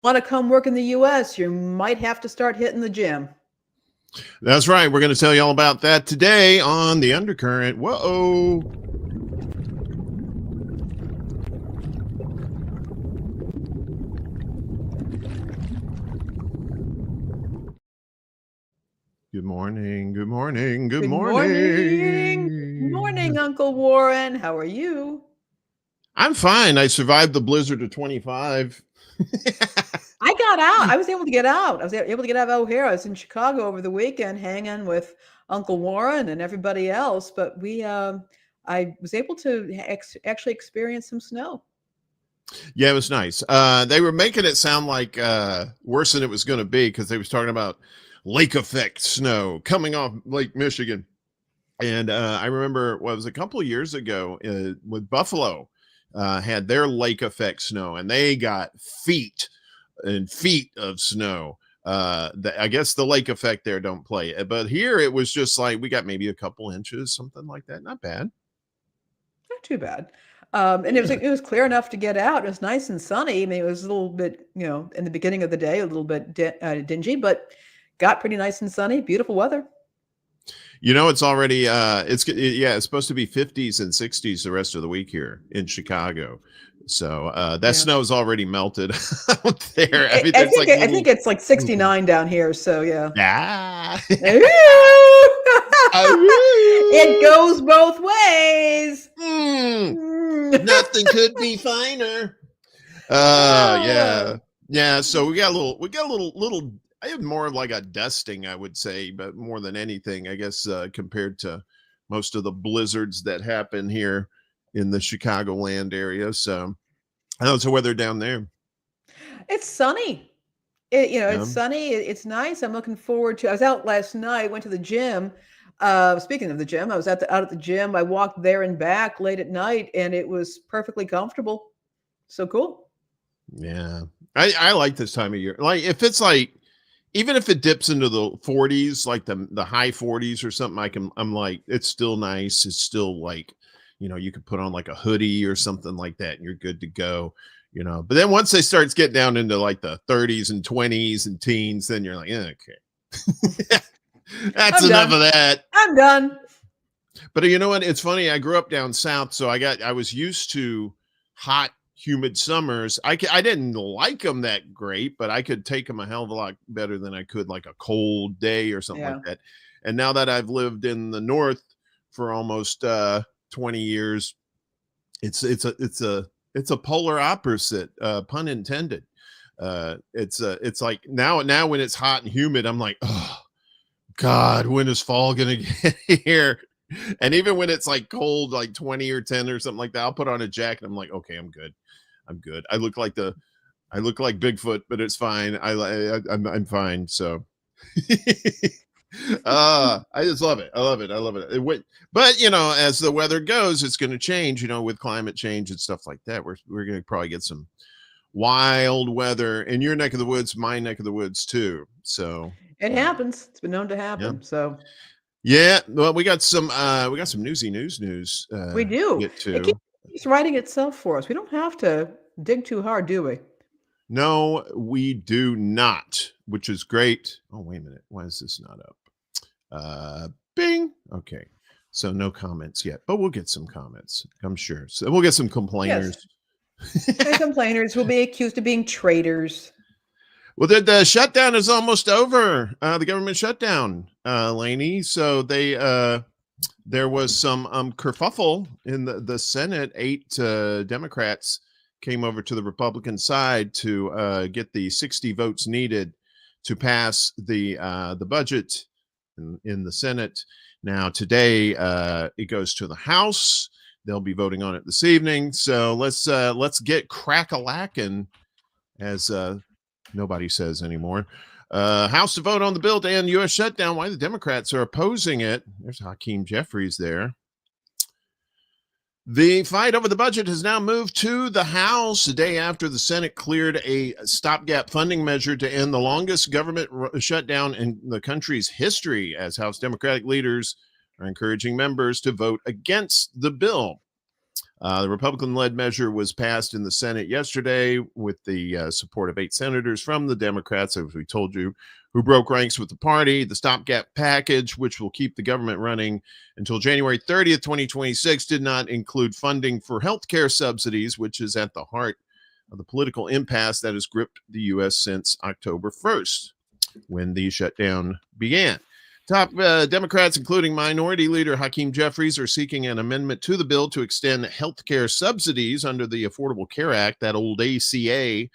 Want to come work in the U.S., you might have to start hitting the gym. That's right. We're going to tell you all about that today on The Undercurrent. Whoa. Good morning. Good morning. Good morning. Good morning, Uncle Warren. How are you? I'm fine. I survived the blizzard of 25. I got out. I was able to get out. I was able to get out of O'Hare. I was in Chicago over the weekend hanging with Uncle Warren and everybody else, but I was able to actually experience some snow. Yeah, it was nice. They were making it sound like worse than it was going to be because they was talking about lake effect snow coming off Lake Michigan. And I remember it was a couple of years ago with Buffalo had their lake effect snow, and they got feet and feet of snow. I guess the lake effect there don't play it, but here it was just like we got maybe a couple inches, something like that. Not bad. Not too bad. And it was clear enough to get out. It was nice and sunny. I mean, it was a little bit, in the beginning of the day, a little bit dingy, but got pretty nice and sunny. Beautiful weather. It's already it's supposed to be 50s and 60s the rest of the week here in Chicago. So that snow's already melted out there. I think it's like 69 down here. So yeah. It goes both ways. Nothing could be finer. Yeah. So we got a little. I have more of like a dusting, I would say, but more than anything, I guess, compared to most of the blizzards that happen here in the Chicagoland area. So, how's the weather down there? It's sunny. It's sunny. It's nice. I'm looking forward to. I was out last night. Went to the gym. Speaking of the gym, I was out at the gym. I walked there and back late at night, and it was perfectly comfortable. So cool. Yeah, I like this time of year. Like if it's like. Even if it dips into the 40s, like the high 40s or something, I'm like, it's still nice. It's still like, you could put on like a hoodie or something like that and you're good to go, But then once they start getting down into like the 30s and 20s and teens, then you're like, okay, that's enough of that. I'm done. But you know what? It's funny. I grew up down south, so I was used to hot, humid summers. I didn't like them that great, but I could take them a hell of a lot better than I could like a cold day or something like that. And now that I've lived in the north for almost 20 years, it's a polar opposite, pun intended. It's like now when it's hot and humid, I'm like, oh God, when is fall gonna get here? And even when it's like cold, like 20 or 10 or something like that, I'll put on a jacket. I'm like, okay, I'm good. I look like Bigfoot, but it's fine. I'm fine. So I just love it. I love it. But as the weather goes, it's going to change, with climate change and stuff like that. We're going to probably get some wild weather in your neck of the woods, my neck of the woods too. So it happens. It's been known to happen. Yeah. So yeah, well, we got some newsy news. We do. It keeps writing itself for us. We don't have to dig too hard, do we? No, we do not, which is great. Oh, wait a minute. Why is this not up? Bing. Okay. So no comments yet, but we'll get some comments, I'm sure. So we'll get some complainers. Yes. And complainers will be accused of being traitors. Well, the shutdown is almost over. The government shutdown, Lainey. So there was some kerfuffle in the Senate. 8 Democrats came over to the Republican side to get the 60 votes needed to pass the budget in the Senate. Now today it goes to the House. They'll be voting on it this evening. So let's get crack-a-lackin', as nobody says anymore. House to vote on the bill to end U.S. shutdown. Why the Democrats are opposing it. There's Hakeem Jeffries there. The fight over the budget has now moved to the House a day after the Senate cleared a stopgap funding measure to end the longest government shutdown in the country's history, as House Democratic leaders are encouraging members to vote against the bill. The Republican-led measure was passed in the Senate yesterday with the support of 8 senators from the Democrats, as we told you, who broke ranks with the party. The stopgap package, which will keep the government running until January 30th, 2026, did not include funding for health care subsidies, which is at the heart of the political impasse that has gripped the U.S. since October 1st, when the shutdown began. Top Democrats, including Minority Leader Hakeem Jeffries, are seeking an amendment to the bill to extend health care subsidies under the Affordable Care Act, that old ACA,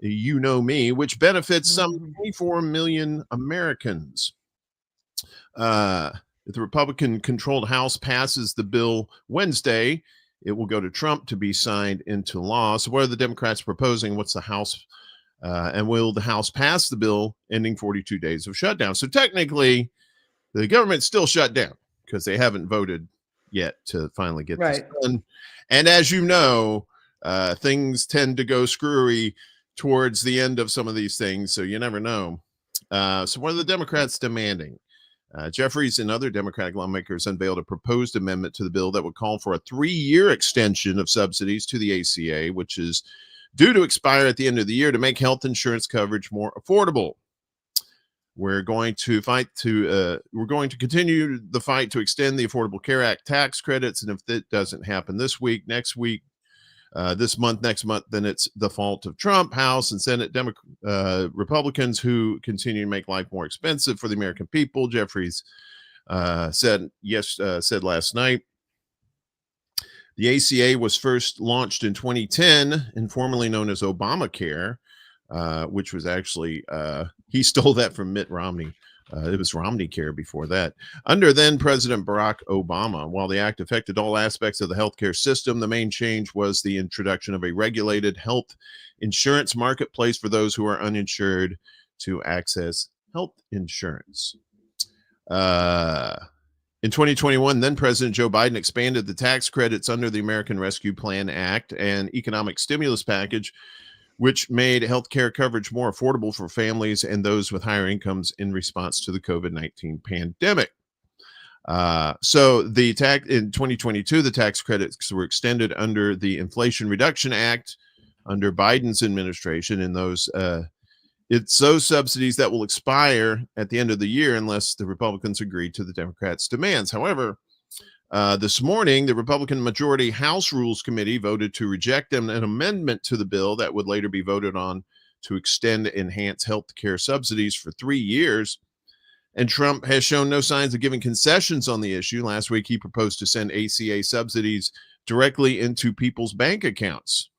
you know me, which benefits some 24 million Americans. If the Republican-controlled House passes the bill Wednesday, it will go to Trump to be signed into law. So what are the Democrats proposing? What's the House? And will the House pass the bill ending 42 days of shutdown? So technically, the government's still shut down because they haven't voted yet to finally get this done. And as you know, things tend to go screwy towards the end of some of these things, so you never know. So what are the Democrats demanding? Jeffries and other Democratic lawmakers unveiled a proposed amendment to the bill that would call for a 3-year extension of subsidies to the ACA, which is due to expire at the end of the year, to make health insurance coverage more affordable. We're going to continue the fight to extend the Affordable Care Act tax credits, and if that doesn't happen this week, next week, this month, next month, then it's the fault of Trump, House, and Senate Republicans who continue to make life more expensive for the American people. Jeffries said last night. The ACA was first launched in 2010, informally known as Obamacare, which was actually, he stole that from Mitt Romney. It was Romney Care before that. Under then President Barack Obama, while the act affected all aspects of the healthcare system, the main change was the introduction of a regulated health insurance marketplace for those who are uninsured to access health insurance. In 2021, then President Joe Biden expanded the tax credits under the American Rescue Plan Act and economic stimulus package, which made healthcare coverage more affordable for families and those with higher incomes in response to the COVID-19 pandemic. So in 2022, the tax credits were extended under the Inflation Reduction Act under Biden's administration, and it's those subsidies that will expire at the end of the year unless the Republicans agree to the Democrats' demands. However, this morning, the Republican majority House Rules Committee voted to reject an amendment to the bill that would later be voted on to extend enhanced health care subsidies for 3 years. And Trump has shown no signs of giving concessions on the issue. Last week, he proposed to send ACA subsidies directly into people's bank accounts.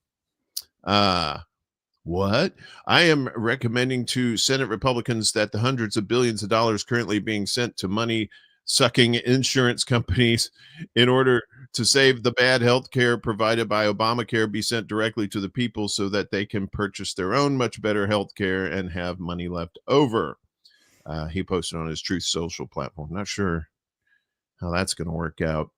What? I am recommending to Senate Republicans that the hundreds of billions of dollars currently being sent to money-sucking insurance companies in order to save the bad health care provided by Obamacare be sent directly to the people so that they can purchase their own much better health care and have money left over. He posted on his Truth Social platform. Not sure how that's going to work out.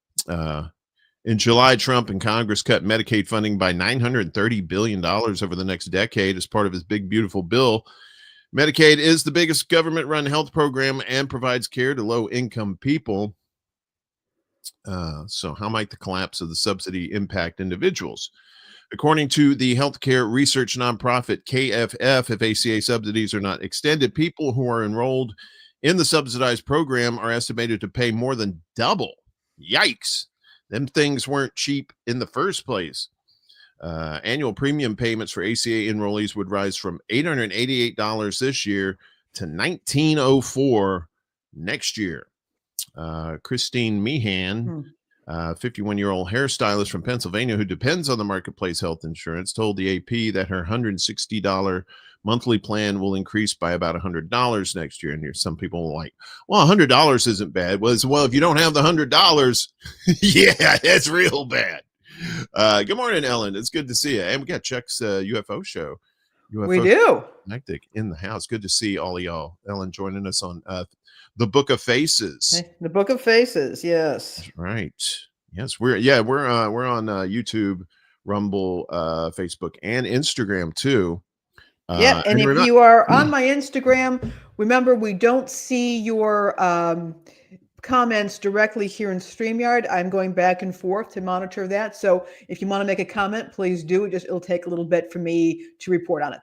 In July, Trump and Congress cut Medicaid funding by $930 billion over the next decade as part of his big, beautiful bill. Medicaid is the biggest government-run health program and provides care to low-income people. So how might the collapse of the subsidy impact individuals? According to the healthcare research nonprofit KFF, if ACA subsidies are not extended, people who are enrolled in the subsidized program are estimated to pay more than double. Yikes. Them things weren't cheap in the first place. Annual premium payments for ACA enrollees would rise from $888 this year to $1,904 next year. Christine Meehan, 51-year-old hairstylist from Pennsylvania who depends on the marketplace health insurance, told the AP that her $160 monthly plan will increase by about $100 next year. And here's some people like, well, $100 isn't bad. Well, if you don't have the $100, yeah, that's real bad. Good morning, Ellen. It's good to see you. And we got Chuck's UFO show. We do. Hectic in the house. Good to see all of y'all. Ellen joining us on the Book of Faces. The Book of Faces, yes. That's right. Yes, we're on YouTube, Rumble, Facebook, and Instagram too. Yeah, and if you are on my Instagram, remember we don't see your comments directly here in StreamYard. I'm going back and forth to monitor that. So if you want to make a comment, please do. It'll take a little bit for me to report on it.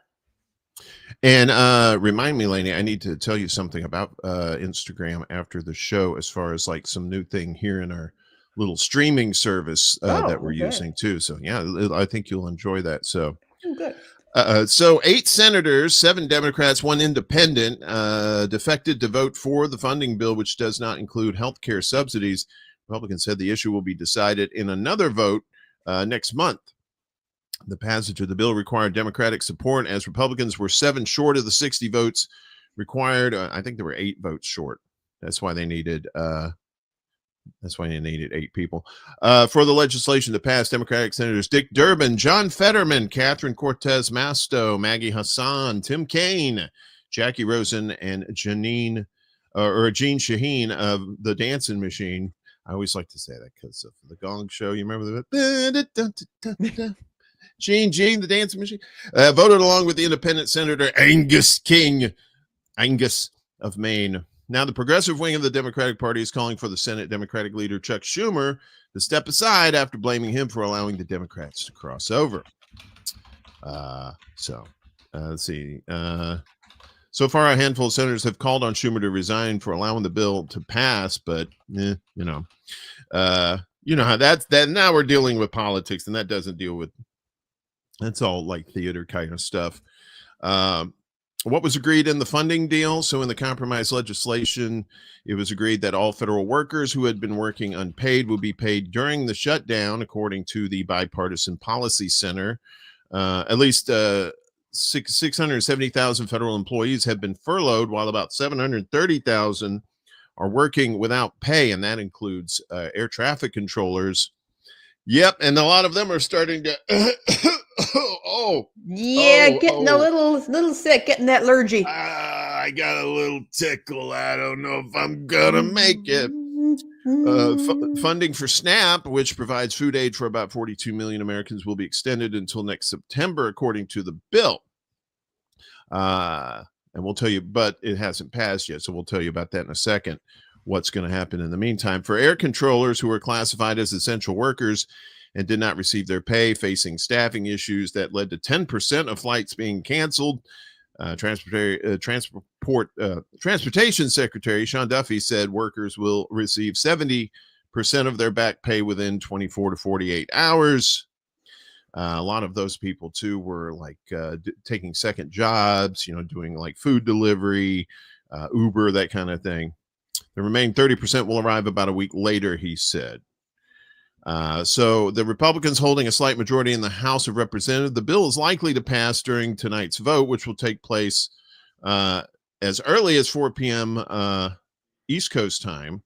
And remind me, Lainey, I need to tell you something about Instagram after the show, as far as like some new thing here in our little streaming service that we're using too. So yeah, I think you'll enjoy that. So good. So 8 senators, 7 Democrats, 1 independent defected to vote for the funding bill, which does not include health care subsidies. Republicans said the issue will be decided in another vote next month. The passage of the bill required Democratic support, as Republicans were 7 short of the 60 votes required. I think there were 8 votes short. That's why they needed 8 people for the legislation to pass. Democratic Senators Dick Durbin, John Fetterman, Catherine Cortez Masto, Maggie Hassan, Tim Kaine, Jackie Rosen, and Jean Shaheen of the Dancing Machine. I always like to say that because of the Gong Show. You remember the Jean, the Dancing Machine, voted along with the independent Senator Angus King, Angus of Maine. Now, the progressive wing of the Democratic Party is calling for the Senate Democratic leader Chuck Schumer to step aside after blaming him for allowing the Democrats to cross over. Let's see. So far, a handful of senators have called on Schumer to resign for allowing the bill to pass, but you know how that's that. Now we're dealing with politics, and that doesn't deal with. That's all like theater kind of stuff. What was agreed in the funding deal? So in the compromise legislation, it was agreed that all federal workers who had been working unpaid would be paid during the shutdown, according to the Bipartisan Policy Center. At least 670,000 federal employees have been furloughed, while about 730,000 are working without pay, and that includes air traffic controllers. Yep, and a lot of them are starting to getting a little sick, getting that allergy. I got a little tickle. I don't know if I'm gonna make it. Funding for SNAP, which provides food aid for about 42 million Americans, will be extended until next September, according to the bill. And we'll tell you, but it hasn't passed yet, so we'll tell you about that in a second. What's going to happen in the meantime for air controllers who are classified as essential workers and did not receive their pay, facing staffing issues that led to 10% of flights being canceled. Transportation Secretary Sean Duffy said workers will receive 70% of their back pay within 24 to 48 hours. A lot of those people too were like taking second jobs, doing like food delivery, Uber, that kind of thing. The remaining 30% will arrive about a week later, he said. So the Republicans holding a slight majority in the House of Representatives. The bill is likely to pass during tonight's vote, which will take place as early as 4 p.m. East Coast time.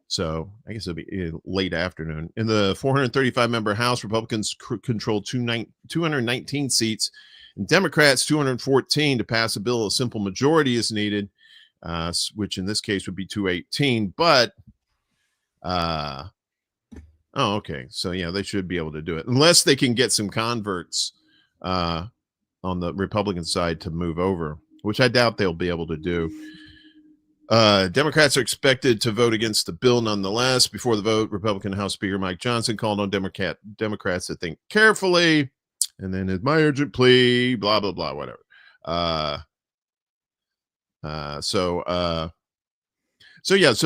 So I guess it'll be late afternoon. In the 435-member House, Republicans control 219 seats, and Democrats 214. To pass a bill, a simple majority is needed, which in this case would be 218. But okay. So yeah, they should be able to do it, unless they can get some converts on the Republican side to move over, which I doubt they'll be able to do. Democrats are expected to vote against the bill nonetheless. Before the vote, Republican House Speaker Mike Johnson called on Democrats to think carefully, and then it's my urgent plea, blah, blah, blah, whatever. So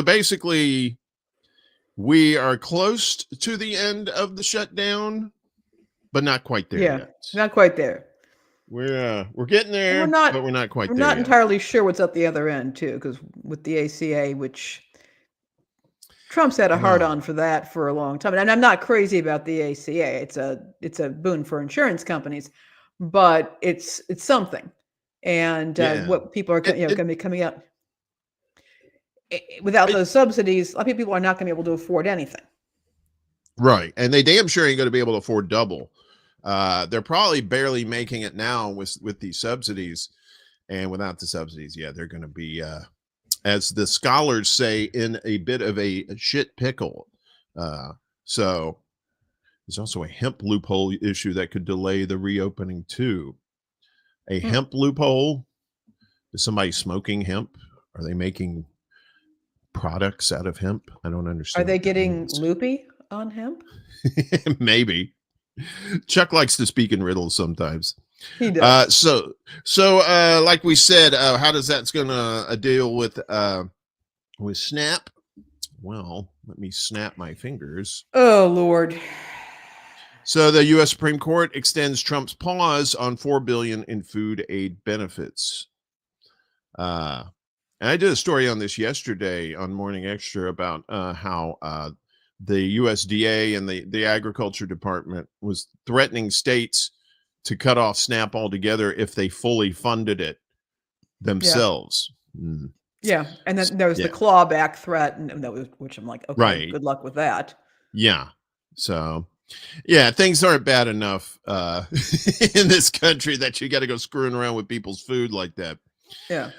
basically we are close to the end of the shutdown, but not quite there yet. Not quite there. We're getting there, but we're not quite there. We're not entirely sure what's at the other end too, because with the ACA, which Trump's had a hard on for that for a long time. And I'm not crazy about the ACA. It's a boon for insurance companies, but it's something. And what people are going to be coming out without those subsidies, a lot of people are not going to be able to afford anything. Right. And they damn sure ain't going to be able to afford double. They're probably barely making it now with these subsidies, and without the subsidies, they're going to be, as the scholars say, in a bit of a shit pickle. So there's also a hemp loophole issue that could delay the reopening too. A hemp loophole? Is somebody smoking hemp? Are they making products out of hemp. I don't understand. Are they what that getting means. loopy on hemp? Maybe. Chuck likes to speak in riddles sometimes. He does. Like we said, how does that's gonna deal with SNAP? Well, let me snap my fingers. Oh, Lord. So the U.S. Supreme Court extends Trump's pause on $4 billion in food aid benefits. And I did a story on this yesterday on Morning Extra about how the USDA and the Agriculture Department was threatening states to cut off SNAP altogether if they fully funded it themselves. Yeah, and then there was the clawback threat, and that was, which I'm like, okay, right. Good luck with that. Yeah. So, yeah, things aren't bad enough in this country that you got to go screwing around with people's food like that. Yeah.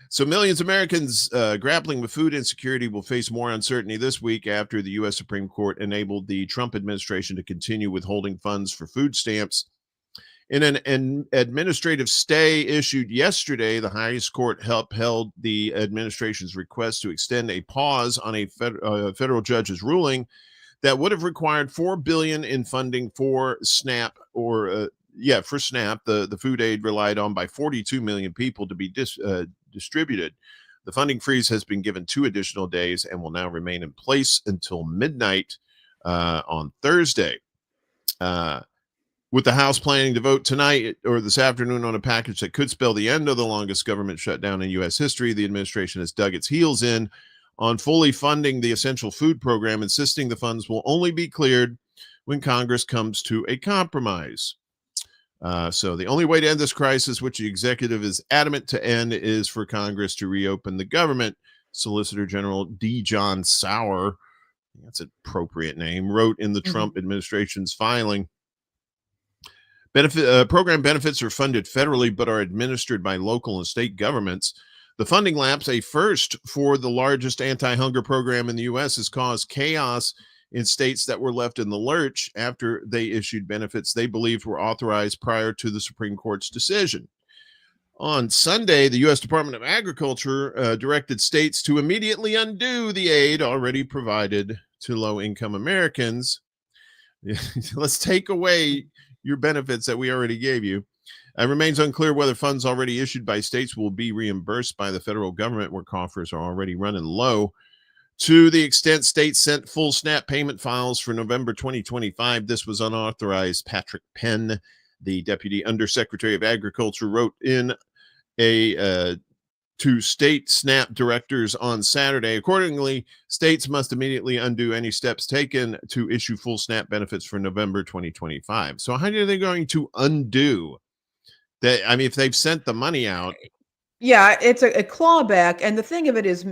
So millions of Americans grappling with food insecurity will face more uncertainty this week after the U.S. Supreme Court enabled the Trump administration to continue withholding funds for food stamps. In an administrative stay issued yesterday, the highest court upheld the administration's request to extend a pause on a federal judge's ruling that would have required $4 billion in funding for SNAP for SNAP, the food aid relied on by 42 million people to be distributed. The funding freeze has been given 2 additional days and will now remain in place until midnight on Thursday. With the House planning to vote tonight or this afternoon on a package that could spell the end of the longest government shutdown in U.S. history, the administration has dug its heels in on fully funding the essential food program, insisting the funds will only be cleared when Congress comes to a compromise. So the only way to end this crisis, which the executive is adamant to end, is for Congress to reopen the government. Solicitor General D. John Sauer, that's an appropriate name, wrote in the Trump administration's filing. Program benefits are funded federally but are administered by local and state governments. The funding lapse, a first for the largest anti-hunger program in the U.S., has caused chaos in states that were left in the lurch after they issued benefits they believed were authorized prior to the Supreme Court's decision. On Sunday, the U.S. Department of Agriculture directed states to immediately undo the aid already provided to low-income Americans. Let's take away your benefits that we already gave you. It remains unclear whether funds already issued by states will be reimbursed by the federal government, where coffers are already running low. To the extent states sent full SNAP payment files for November 2025, this was unauthorized. Patrick Penn, the Deputy Undersecretary of Agriculture, wrote in to state SNAP directors on Saturday. Accordingly, states must immediately undo any steps taken to issue full SNAP benefits for November 2025. So how are they going to undo that? I mean, if they've sent the money out. Yeah, it's a clawback. And the thing of it is,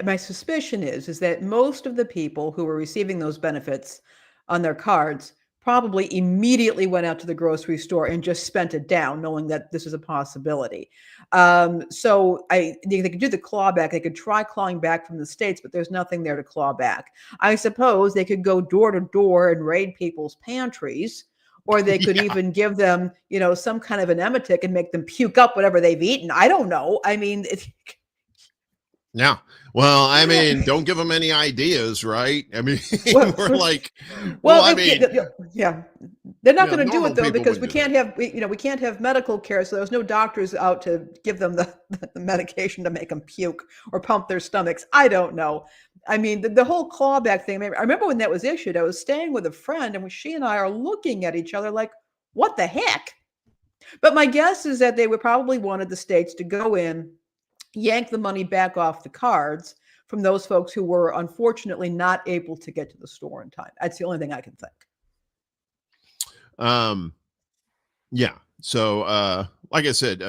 my suspicion is that most of the people who were receiving those benefits on their cards probably immediately went out to the grocery store and just spent it down, knowing that this is a possibility. So they could do the clawback. They could try clawing back from the states, but there's nothing there to claw back. I suppose they could go door to door and raid people's pantries, or they could even give them, some kind of an emetic and make them puke up whatever they've eaten. I don't know. I mean, yeah. Well, I mean, don't give them any ideas, right? I mean, we're like, yeah, they're not going to do it though, because we can't have medical care. So there's no doctors out to give them the medication to make them puke or pump their stomachs. I don't know. I mean, the whole clawback thing. I remember when that was issued, I was staying with a friend and she and I are looking at each other like, what the heck? But my guess is that they would probably wanted the states to go in, yank the money back off the cards from those folks who were unfortunately not able to get to the store in time. That's the only thing I can think. Yeah. So, like I said,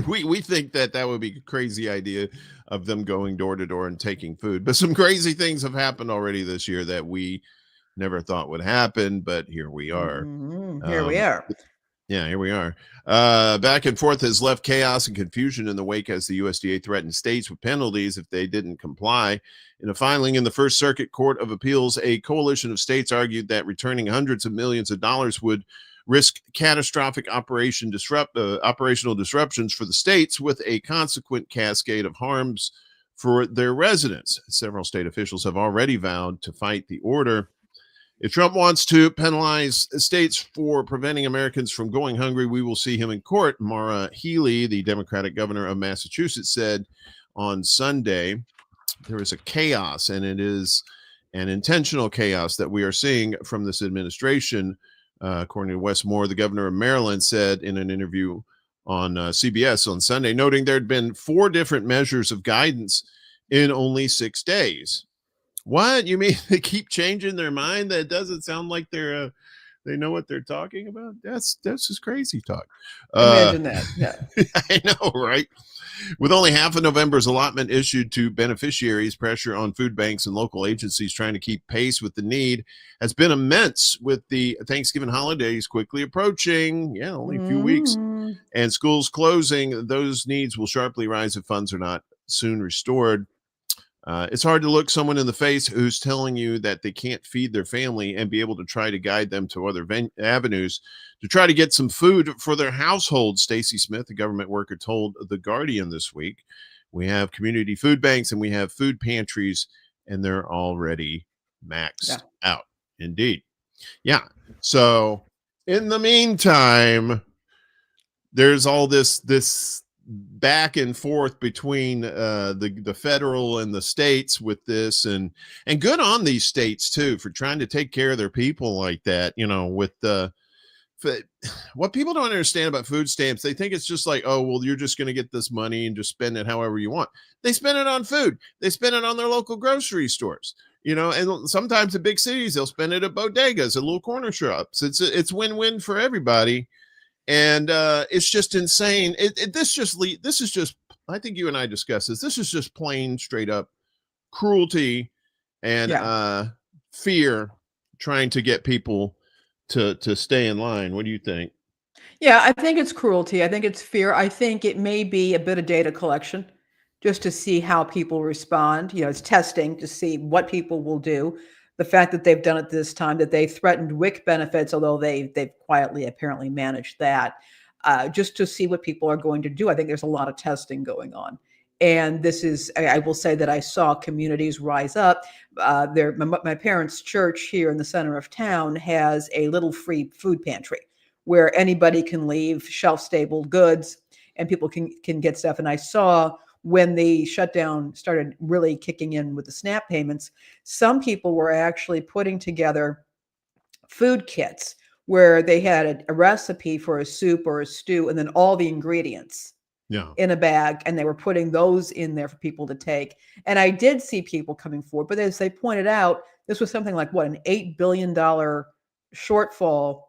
we think that would be a crazy idea of them going door to door and taking food, but some crazy things have happened already this year that we never thought would happen, but here we are. Here we are. Yeah, here we are. Back and forth has left chaos and confusion in the wake as the USDA threatened states with penalties if they didn't comply. In a filing in the First Circuit Court of Appeals, a coalition of states argued that returning hundreds of millions of dollars would risk catastrophic operational disruptions for the states, with a consequent cascade of harms for their residents. Several state officials have already vowed to fight the order. If Trump wants to penalize states for preventing Americans from going hungry, we will see him in court, Maura Healey, the Democratic governor of Massachusetts, said on Sunday. There is a chaos, and it is an intentional chaos that we are seeing from this administration. According to Wes Moore, the governor of Maryland, said in an interview on CBS on Sunday, noting there had been 4 different measures of guidance in only 6 days. What? You mean they keep changing their mind? That doesn't sound like they know what they're talking about. That's just crazy talk. Imagine that. Yeah. I know, right? With only half of November's allotment issued to beneficiaries, pressure on food banks and local agencies trying to keep pace with the need has been immense, with the Thanksgiving holidays quickly approaching. Yeah, only a few weeks. And schools closing. Those needs will sharply rise if funds are not soon restored. It's hard to look someone in the face who's telling you that they can't feed their family and be able to try to guide them to other avenues to try to get some food for their household. Stacy Smith, a government worker, told The Guardian this week. We have community food banks and we have food pantries, and they're already maxed out. Indeed. Yeah. So in the meantime, there's all this back and forth between the federal and the states with this, and good on these states too for trying to take care of their people like that. With what people don't understand about food stamps, they think it's just like, oh, well, you're just going to get this money and just spend it however you want. They spend it on food. They spend it on their local grocery stores, and sometimes in big cities, they'll spend it at bodegas and little corner shops. It's win-win for everybody. And it's just insane. This is just, I think you and I discussed this. This is just plain straight up cruelty and fear, trying to get people to stay in line. What do you think? Yeah, I think it's cruelty. I think it's fear. I think it may be a bit of data collection just to see how people respond. It's testing to see what people will do. The fact that they've done it this time, that they threatened WIC benefits, although they've quietly apparently managed that, just to see what people are going to do. I think there's a lot of testing going on. And this is, I will say that I saw communities rise up. My parents' church here in the center of town has a little free food pantry where anybody can leave shelf-stable goods and people can get stuff. And I saw when the shutdown started really kicking in with the SNAP payments, some people were actually putting together food kits where they had a recipe for a soup or a stew and then all the ingredients in a bag, and they were putting those in there for people to take. And I did see people coming forward, but as they pointed out, this was something like an $8 billion shortfall.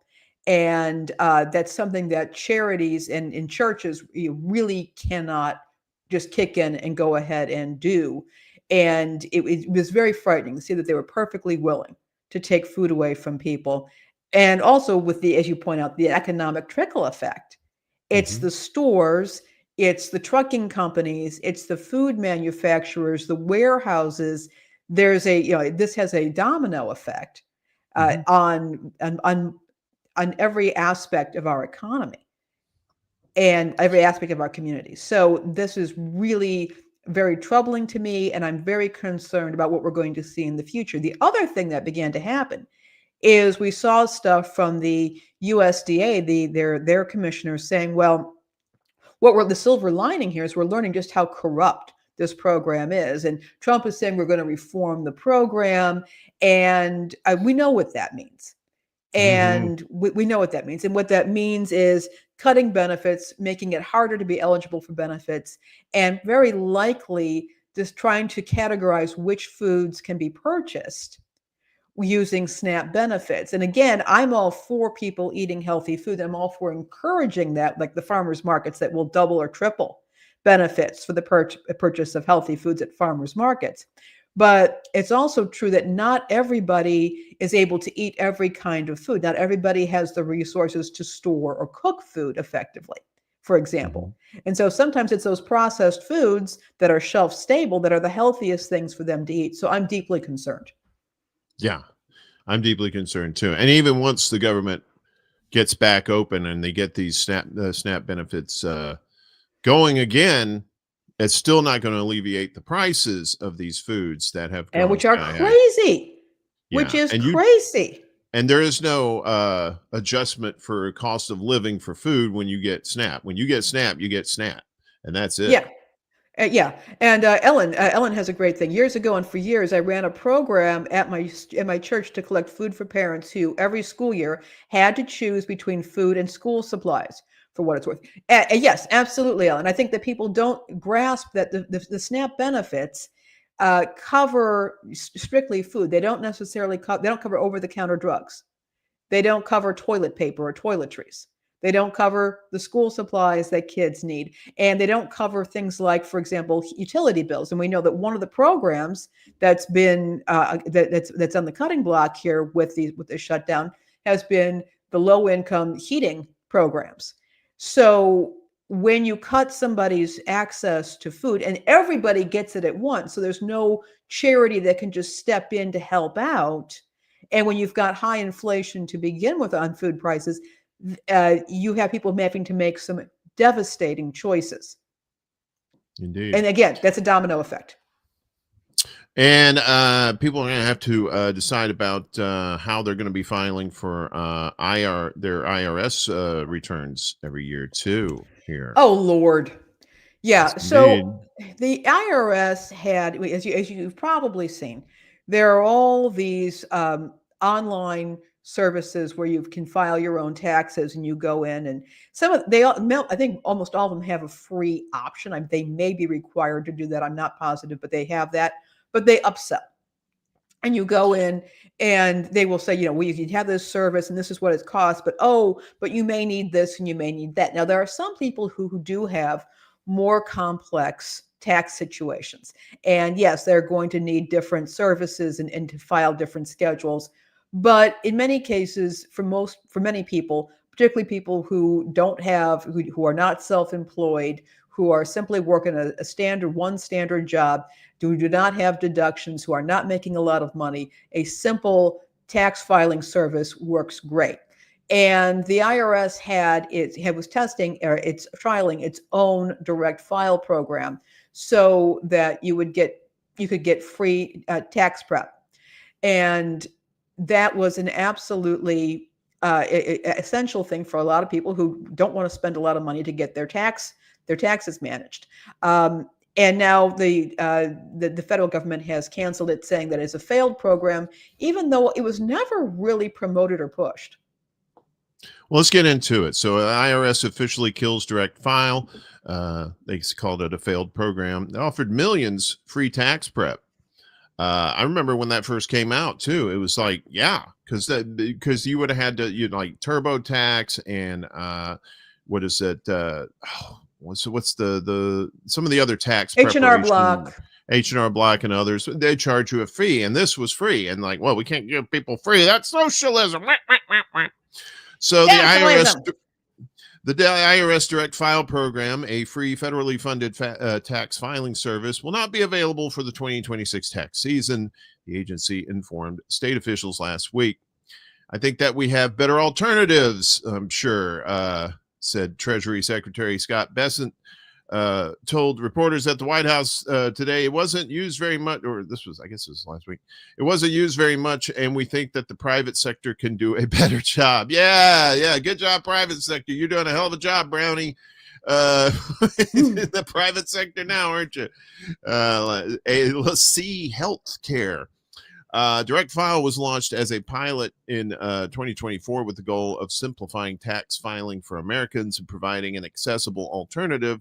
And that's something that charities and in churches really cannot just kick in and go ahead and do. And it was very frightening to see that they were perfectly willing to take food away from people. And also with as you point out, the economic trickle effect. It's the stores, it's the trucking companies, it's the food manufacturers, the warehouses. There's this has a domino effect on every aspect of our economy and every aspect of our community. So this is really very troubling to me, and I'm very concerned about what we're going to see in the future. The other thing that began to happen is we saw stuff from the USDA, their commissioners, saying, well, the silver lining here is we're learning just how corrupt this program is. And Trump is saying we're going to reform the program, and we know what that means. And we know what that means. And what that means is cutting benefits, making it harder to be eligible for benefits, and very likely just trying to categorize which foods can be purchased using SNAP benefits. And again, I'm all for people eating healthy food. I'm all for encouraging that, like the farmers markets that will double or triple benefits for the purchase of healthy foods at farmers markets. But it's also true that not everybody is able to eat every kind of food. Not everybody has the resources to store or cook food effectively, for example. And so sometimes it's those processed foods that are shelf stable that are the healthiest things for them to eat. So I'm deeply concerned. Yeah, I'm deeply concerned too. And even once the government gets back open and they get these SNAP benefits going again, it's still not going to alleviate the prices of these foods that have And gone which are sky high. crazy, which Yeah, is crazy. and there is no adjustment for cost of living for food when you get SNAP. When you get SNAP, you get SNAP, and that's it. Yeah. Yeah, and Ellen has a great thing. Years ago, and for years, I ran a program at my church to collect food for parents who every school year had to choose between food and school supplies for what it's worth. Yes, absolutely, Ellen. I think that people don't grasp that the SNAP benefits cover strictly food. They don't necessarily they don't cover over-the-counter drugs. They don't cover toilet paper or toiletries. They don't cover the school supplies that kids need. And they don't cover things like, for example, utility bills. And we know that one of the programs that's been that's on the cutting block here with the shutdown has been the low income heating programs. So when you cut somebody's access to food, and everybody gets it at once, so there's no charity that can just step in to help out, and when you've got high inflation to begin with on food prices, you have people having to make some devastating choices. Indeed. And again, that's a domino effect. And people are going to have to decide about how they're going to be filing for their IRS returns every year too. Here. Oh Lord, yeah. Yes, So the IRS had, as you've probably seen, there are all these online services where you can file your own taxes, and you go in, and I think almost all of them have a free option. They may be required to do that. I'm not positive, but they have that. But they upsell, and you go in, and they will say, well, you can have this service, and this is what it costs. But you may need this, and you may need that. Now, there are some people who do have more complex tax situations. And yes, they're going to need different services and to file different schedules. But in many cases, for many people, particularly people who who are not self-employed, who are simply working a standard job, who do not have deductions, who are not making a lot of money, a simple tax filing service works great. And the IRS was testing, or it's trialing its own direct file program, so that you could get free tax prep. And that was an absolutely essential thing for a lot of people who don't want to spend a lot of money to get their taxes managed. And now the federal government has canceled it, saying that it's a failed program, even though it was never really promoted or pushed. Well, let's get into it. So IRS officially kills direct file. They called it a failed program. They offered millions free tax prep. I remember when that first came out too. It was like, yeah, because you would have had to like TurboTax and what is it? What's the some of the other tax H&R Block. H&R Block and others, they charge you a fee, and this was free. And like, well, we can't give people free. That's socialism. So the IRS Direct File Program, a free federally funded tax filing service, will not be available for the 2026 tax season, the agency informed state officials last week. I think that we have better alternatives, I'm sure, said Treasury Secretary Scott Bessent. Told reporters at the White House today it wasn't used very much, or I guess it was last week. It wasn't used very much, and we think that the private sector can do a better job. Yeah, good job, private sector. You're doing a hell of a job, Brownie. In the private sector now, aren't you? Let's see, healthcare. Direct File was launched as a pilot in 2024 with the goal of simplifying tax filing for Americans and providing an accessible alternative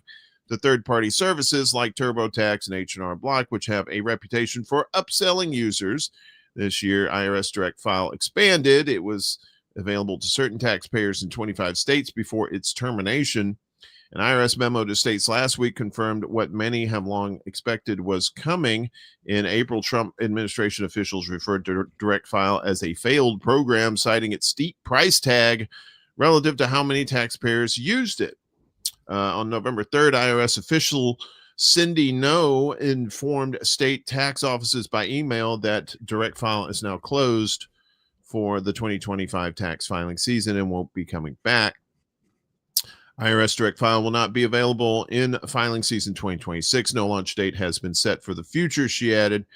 to third-party services like TurboTax and H&R Block, which have a reputation for upselling users. This year, IRS Direct File expanded. It was available to certain taxpayers in 25 states before its termination. An IRS memo to states last week confirmed what many have long expected was coming. In April, Trump administration officials referred to Direct File as a failed program, citing its steep price tag relative to how many taxpayers used it. On November 3rd, IRS official Cindy No informed state tax offices by email that Direct File is now closed for the 2025 tax filing season and won't be coming back. IRS Direct File will not be available in filing season 2026. No launch date has been set for the future, she added,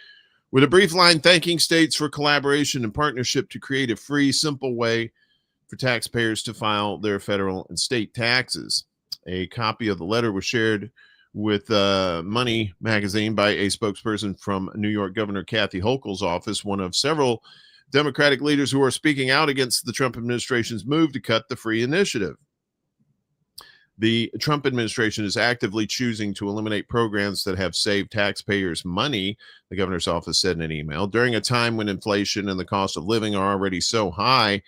with a brief line thanking states for collaboration and partnership to create a free, simple way for taxpayers to file their federal and state taxes. A copy of the letter was shared with Money magazine by a spokesperson from New York Governor Kathy Hochul's office, one of several Democratic leaders who are speaking out against the Trump administration's move to cut the free initiative. The Trump administration is actively choosing to eliminate programs that have saved taxpayers money, the governor's office said in an email. During a time when inflation and the cost of living are already so high,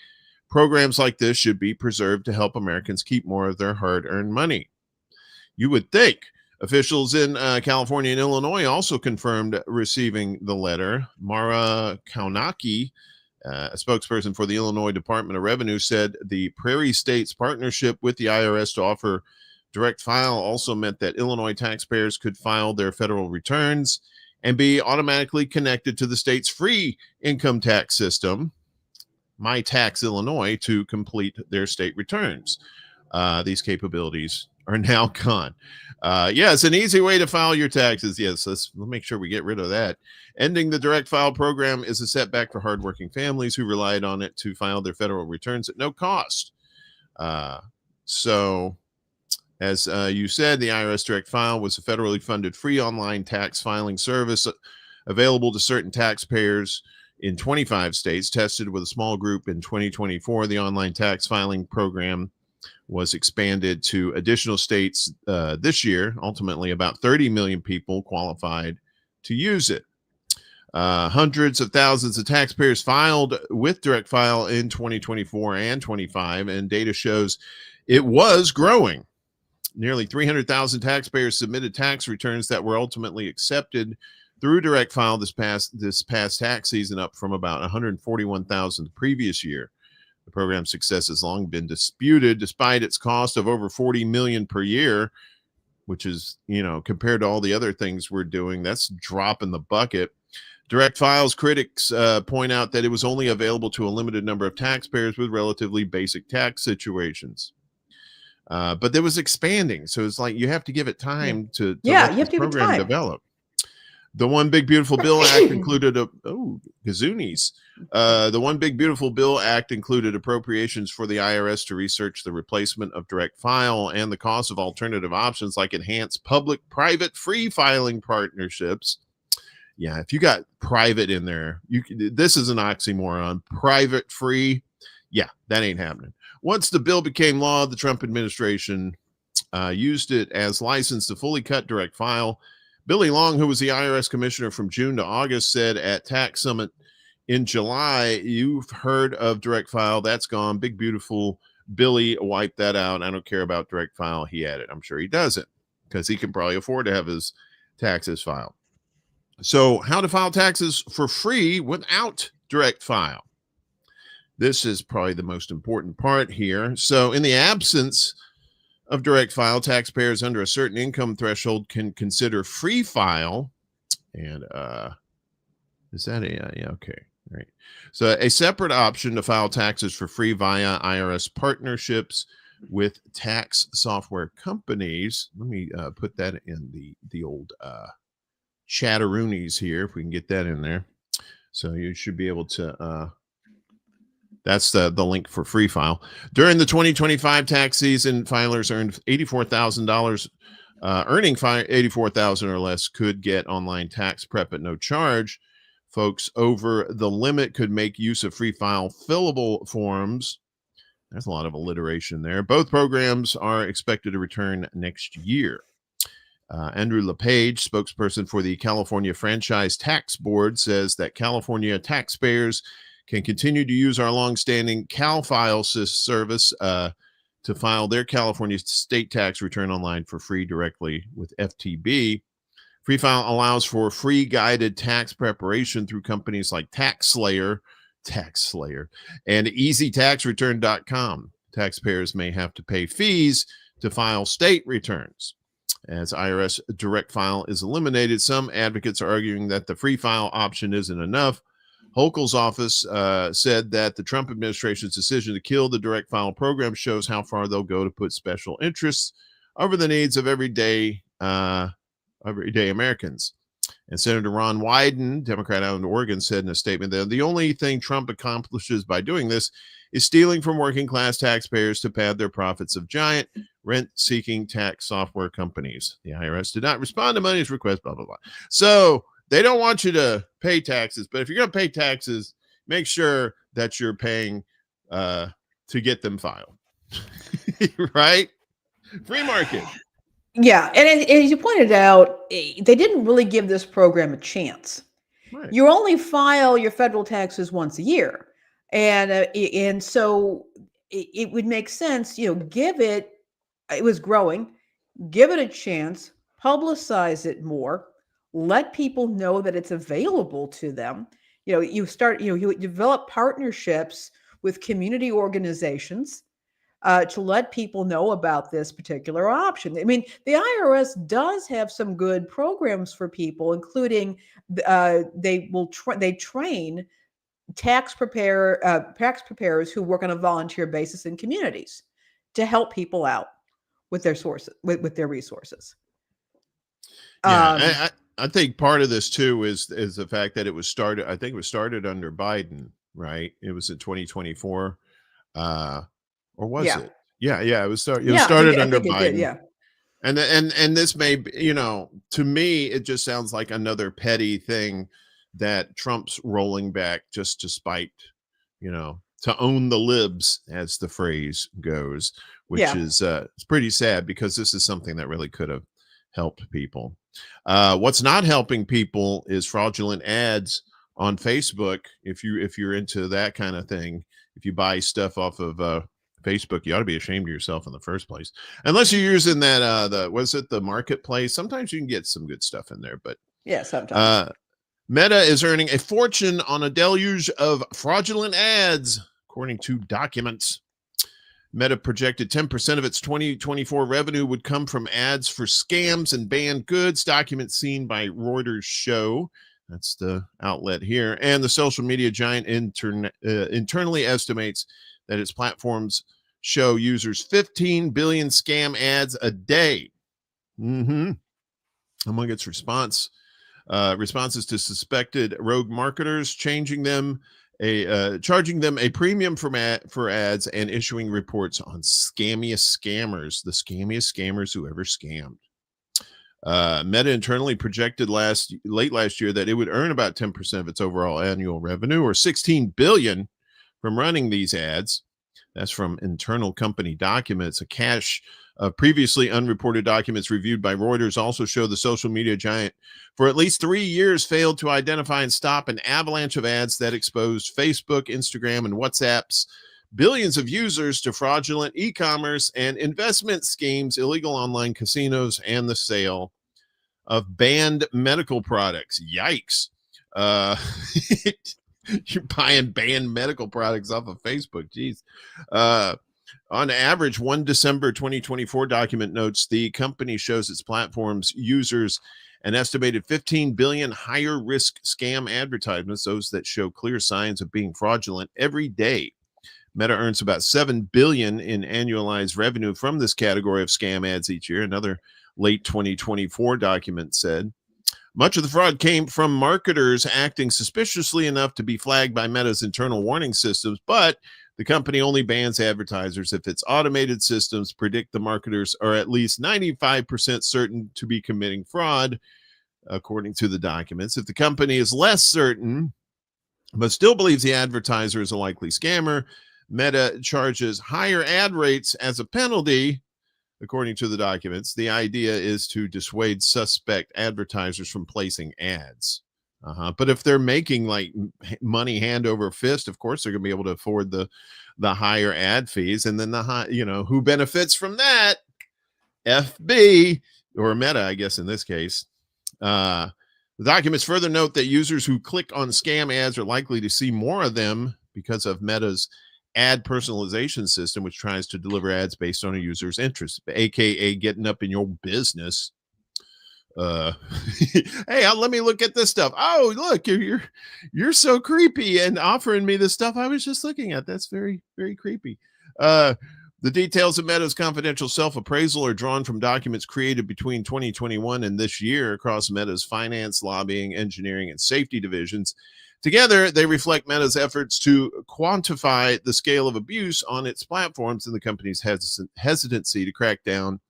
programs like this should be preserved to help Americans keep more of their hard-earned money. You would think. Officials in California and Illinois also confirmed receiving the letter. Mara Kaunaki, a spokesperson for the Illinois Department of Revenue, said the Prairie State's partnership with the IRS to offer direct file also meant that Illinois taxpayers could file their federal returns and be automatically connected to the state's free income tax system, My Tax Illinois, to complete their state returns. These capabilities are now gone. It's an easy way to file your taxes. Yes, let's make sure we get rid of that. Ending the direct file program is a setback for hardworking families who relied on it to file their federal returns at no cost. So, as you said, the IRS Direct File was a federally funded free online tax filing service available to certain taxpayers in 25 states, tested with a small group in 2024. The online tax filing program was expanded to additional states this year. Ultimately, about 30 million people qualified to use it. Hundreds of thousands of taxpayers filed with Direct File in 2024 and 25, and data shows it was growing. Nearly 300,000 taxpayers submitted tax returns that were ultimately accepted through Direct File this past tax season, up from about 141,000 the previous year. The program's success has long been disputed, despite its cost of over $40 million per year, which is, compared to all the other things we're doing, that's a drop in the bucket. Direct File's critics point out that it was only available to a limited number of taxpayers with relatively basic tax situations. But it was expanding, so it's like you have to give it time to let this program develop. The One Big Beautiful Bill Act included gazoonies. The One Big Beautiful Bill Act included appropriations for the IRS to research the replacement of Direct File and the cost of alternative options like enhanced public-private free filing partnerships. Yeah, if you got private in there, this is an oxymoron. Private free, yeah, that ain't happening. Once the bill became law, the Trump administration used it as license to fully cut Direct File. Billy Long, who was the IRS commissioner from June to August, said at Tax Summit in July, "You've heard of Direct File. That's gone. Big, beautiful Billy wiped that out. I don't care about Direct File." He added. I'm sure he doesn't, because he can probably afford to have his taxes filed. So, how to file taxes for free without Direct File. This is probably the most important part here. So, in the absence of Direct File, taxpayers under a certain income threshold can consider Free File. And is that okay. All right. So a separate option to file taxes for free via IRS partnerships with tax software companies. Let me put that in the old chatteroonies here, if we can get that in there. So you should be able to that's the link for Free File. During the 2025 tax season, filers earned $84,000. Earning $84,000 or less could get online tax prep at no charge. Folks over the limit could make use of Free File fillable forms. There's a lot of alliteration there. Both programs are expected to return next year. Andrew LePage, spokesperson for the California Franchise Tax Board, says that California taxpayers can continue to use our longstanding CalFile service to file their California state tax return online for free directly with FTB. Free File allows for free guided tax preparation through companies like TaxSlayer, and EasyTaxReturn.com. Taxpayers may have to pay fees to file state returns. As IRS Direct File is eliminated, some advocates are arguing that the Free File option isn't enough. Hochul's office said that the Trump administration's decision to kill the direct file program shows how far they'll go to put special interests over the needs of everyday Americans. And Senator Ron Wyden, Democrat out in Oregon, said in a statement that the only thing Trump accomplishes by doing this is stealing from working class taxpayers to pad their profits of giant rent-seeking tax software companies. The IRS did not respond to Money's request, blah, blah, blah. So they don't want you to pay taxes, but if you're going to pay taxes, make sure that you're paying to get them filed. Right? Free market. Yeah, and as you pointed out, they didn't really give this program a chance. Right. You only file your federal taxes once a year, and so it would make sense, give it. It was growing, give it a chance, publicize it more, let people know that it's available to them. You develop partnerships with community organizations. To let people know about this particular option. I mean, the IRS does have some good programs for people, including they train tax preparers who work on a volunteer basis in communities to help people out with their sources, with their resources. Yeah, I think part of this too is the fact that it was started. I think it was started under Biden, right? It was in 2024. Or was it? Yeah. It was started under Biden. It did, yeah. And this may be, to me, it just sounds like another petty thing that Trump's rolling back just to spite, to own the libs, as the phrase goes, which is it's pretty sad because this is something that really could have helped people. What's not helping people is fraudulent ads on Facebook. If you're into that kind of thing, if you buy stuff off of Facebook, you ought to be ashamed of yourself in the first place. Unless you're using that the marketplace. Sometimes you can get some good stuff in there, but yeah, sometimes. Meta is earning a fortune on a deluge of fraudulent ads, according to documents. Meta projected 10% of its 2024 revenue would come from ads for scams and banned goods, documents seen by Reuters show. That's the outlet here. And the social media giant internally estimates that its platforms show users 15 billion scam ads a day. Among its responses to suspected rogue marketers, charging them a premium for ads and issuing reports on scammiest scammers, the scammiest scammers who ever scammed. Meta internally projected late last year that it would earn about 10% of its overall annual revenue, or 16 billion, from running these ads. That's from internal company documents. A cache of previously unreported documents reviewed by Reuters also show the social media giant for at least 3 years failed to identify and stop an avalanche of ads that exposed Facebook, Instagram, and WhatsApp's billions of users to fraudulent e-commerce and investment schemes, illegal online casinos, and the sale of banned medical products. Yikes. You're buying banned medical products off of Facebook. Jeez. On average, one December 2024 document notes the company shows its platform's users an estimated 15 billion higher risk scam advertisements, those that show clear signs of being fraudulent, every day. Meta earns about 7 billion in annualized revenue from this category of scam ads each year. Another late 2024 document said. Much of the fraud came from marketers acting suspiciously enough to be flagged by Meta's internal warning systems, but the company only bans advertisers if its automated systems predict the marketers are at least 95% certain to be committing fraud, according to the documents. If the company is less certain, but still believes the advertiser is a likely scammer, Meta charges higher ad rates as a penalty. According to the documents, the idea is to dissuade suspect advertisers from placing ads. But if they're making like money hand over fist, of course they're going to be able to afford the higher ad fees, and then who benefits from that? FB, or Meta, I guess in this case. The documents further note that users who click on scam ads are likely to see more of them because of Meta's ad personalization system, which tries to deliver ads based on a user's interest, aka getting up in your business. Hey, let me look at this stuff. Oh, look, you're so creepy and offering me the stuff I was just looking at. That's very, very creepy. The details of Meta's confidential self-appraisal are drawn from documents created between 2021 and this year across Meta's finance, lobbying, engineering, and safety divisions. Together, they reflect Meta's efforts to quantify the scale of abuse on its platforms and the company's hesitancy to crack down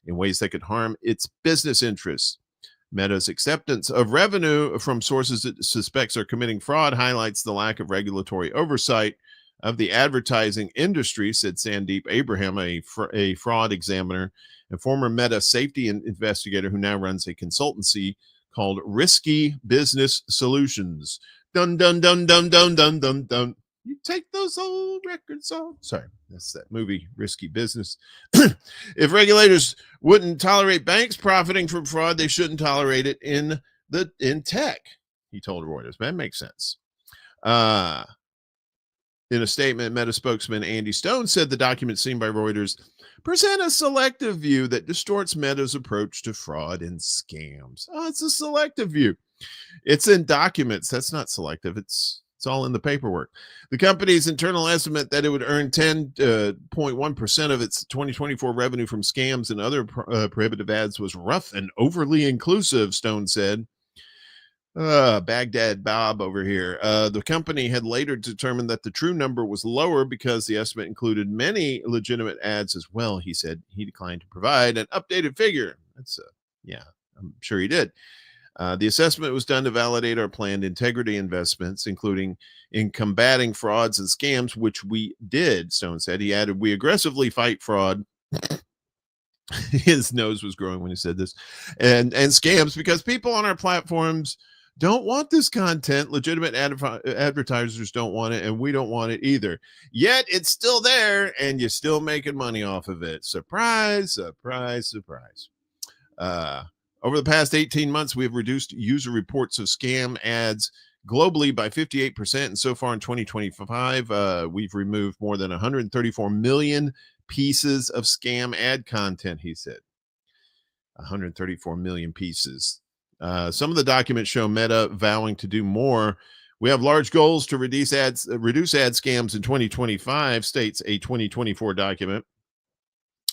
in ways that could harm its business interests. Meta's acceptance of revenue from sources it suspects are committing fraud highlights the lack of regulatory oversight of the advertising industry, said Sandeep Abraham, a fraud examiner and former Meta safety investigator who now runs a consultancy called Risky Business Solutions. Dun, dun, dun, dun, dun, dun, dun, dun. You take those old records off. Sorry, that's that movie, Risky Business. If regulators wouldn't tolerate banks profiting from fraud, they shouldn't tolerate it in tech, he told Reuters. That makes sense. In a statement, Meta spokesman Andy Stone said the documents seen by Reuters present a selective view that distorts Meta's approach to fraud and scams. Oh, it's a selective view. It's in documents. That's not selective. It's all in the paperwork. The company's internal estimate that it would earn 10.1% of its 2024 revenue from scams and other prohibitive ads was rough and overly inclusive, Stone said. Baghdad Bob over here. The company had later determined that the true number was lower because the estimate included many legitimate ads as well. He said he declined to provide an updated figure. That's yeah, I'm sure he did. The assessment was done to validate our planned integrity investments, including in combating frauds and scams, which we did, Stone said. He added, we aggressively fight fraud. His nose was growing when he said this. And scams, because people on our platforms don't want this content. Legitimate advertisers don't want it, and we don't want it either. Yet it's still there, and you're still making money off of it. Surprise, surprise, surprise. Over the past 18 months, we have reduced user reports of scam ads globally by 58%. And so far in 2025, we've removed more than 134 million pieces of scam ad content, he said. 134 million pieces. Some of the documents show Meta vowing to do more. We have large goals to reduce ad scams in 2025, states a 2024 document,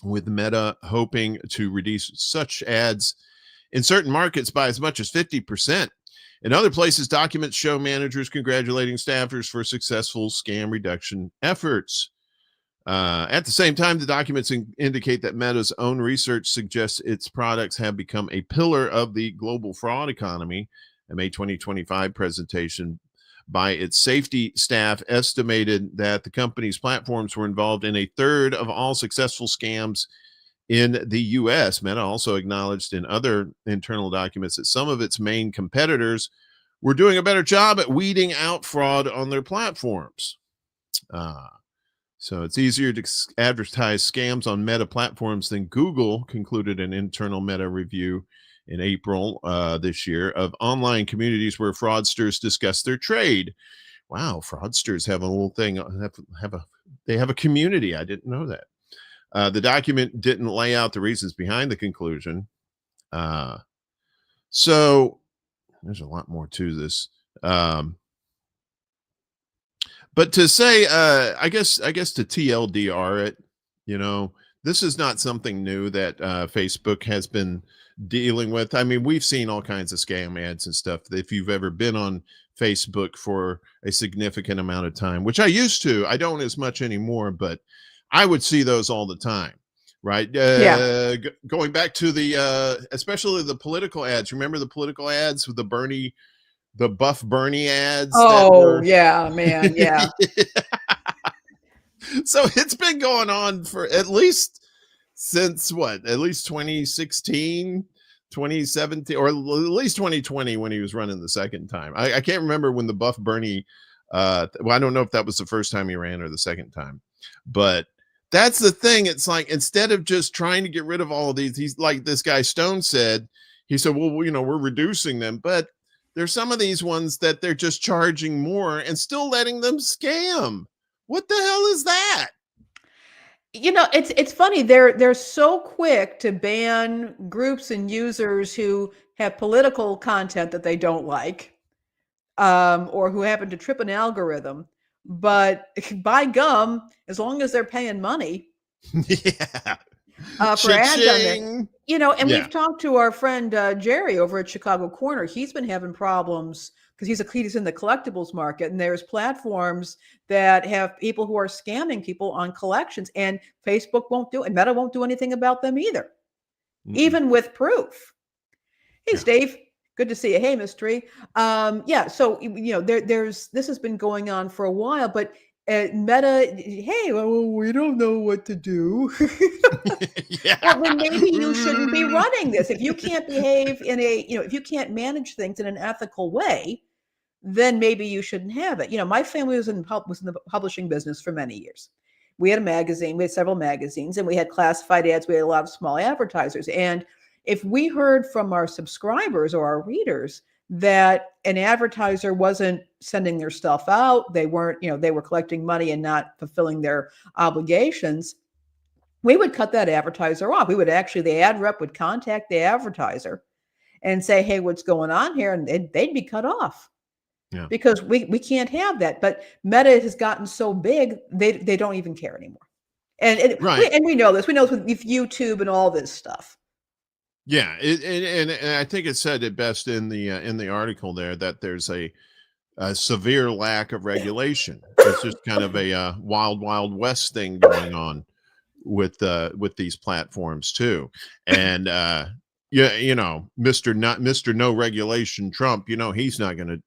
with Meta hoping to reduce such ads in certain markets by as much as 50%. In other places, documents show managers congratulating staffers for successful scam reduction efforts. At the same time, the documents indicate that Meta's own research suggests its products have become a pillar of the global fraud economy. A May 2025 presentation by its safety staff estimated that the company's platforms were involved in a third of all successful scams in the U.S. Meta also acknowledged in other internal documents that some of its main competitors were doing a better job at weeding out fraud on their platforms. So it's easier to advertise scams on Meta platforms than Google, concluded an internal Meta review in April this year of online communities where fraudsters discuss their trade. Wow, fraudsters have a little thing, they have a community. I didn't know that. The document didn't lay out the reasons behind the conclusion. So there's a lot more to this. But to say, I guess to TLDR it, this is not something new that Facebook has been dealing with. I mean, we've seen all kinds of scam ads and stuff. If you've ever been on Facebook for a significant amount of time, which I used to, I don't as much anymore, but I would see those all the time, right? Yeah. Going back to the, especially the political ads. Remember the political ads with the Buff Bernie ads? Oh, yeah, man. Yeah. So it's been going on for at least since at least 2016, 2017, or at least 2020 when he was running the second time. I can't remember when the Buff Bernie, I don't know if that was the first time he ran or the second time, but that's the thing. It's like, instead of just trying to get rid of all of these, he's like this guy Stone said, he said, well, we're reducing them, but there's some of these ones that they're just charging more and still letting them scam. What the hell is that? It's funny. They're so quick to ban groups and users who have political content that they don't like, or who happen to trip an algorithm. But by gum, as long as they're paying money Yeah. for ads on there, Cha-ching. and Yeah. we've talked to our friend Jerry over at Chicago Corner. He's been having problems because he's in the collectibles market, and there's platforms that have people who are scamming people on collections, and Facebook won't do it, and Meta won't do anything about them either, Mm-mm. even with proof. Hey, Yeah. Steve. Good to see you. Hey, Mystery. Yeah. So there's this has been going on for a while, but Meta. Hey, well, we don't know what to do. Yeah. Well, then maybe you shouldn't be running this. If you can't behave if you can't manage things in an ethical way, then maybe you shouldn't have it. My family was in the publishing business for many years. We had a magazine, we had several magazines, and we had classified ads. We had a lot of small advertisers. And if we heard from our subscribers or our readers that an advertiser wasn't sending their stuff out, they weren't, they were collecting money and not fulfilling their obligations, we would cut that advertiser off. The ad rep would contact the advertiser and say, hey, what's going on here? And they'd be cut off. Yeah. Because we can't have that. But Meta has gotten so big, they don't even care anymore. And Right. we know this. We know this with YouTube and all this stuff. Yeah. And I think it said it best in the article there that there's a severe lack of regulation. It's just kind of a wild, wild west thing going on with these platforms too. And Mr. No Regulation Trump, he's not going to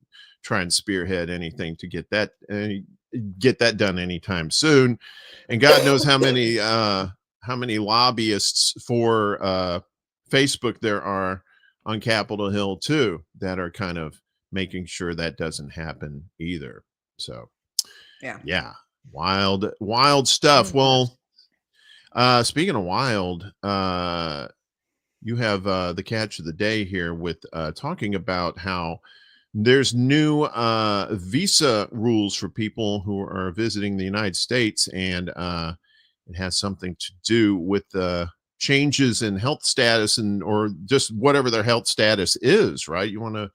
try and spearhead anything to get that done anytime soon. And God knows how many lobbyists for Facebook there are on Capitol Hill too that are kind of making sure that doesn't happen either. So yeah, wild stuff. Well, speaking of wild, you have the catch of the day here with talking about how there's new visa rules for people who are visiting the United States, and it has something to do with changes in health status or just whatever their health status is, right? You want to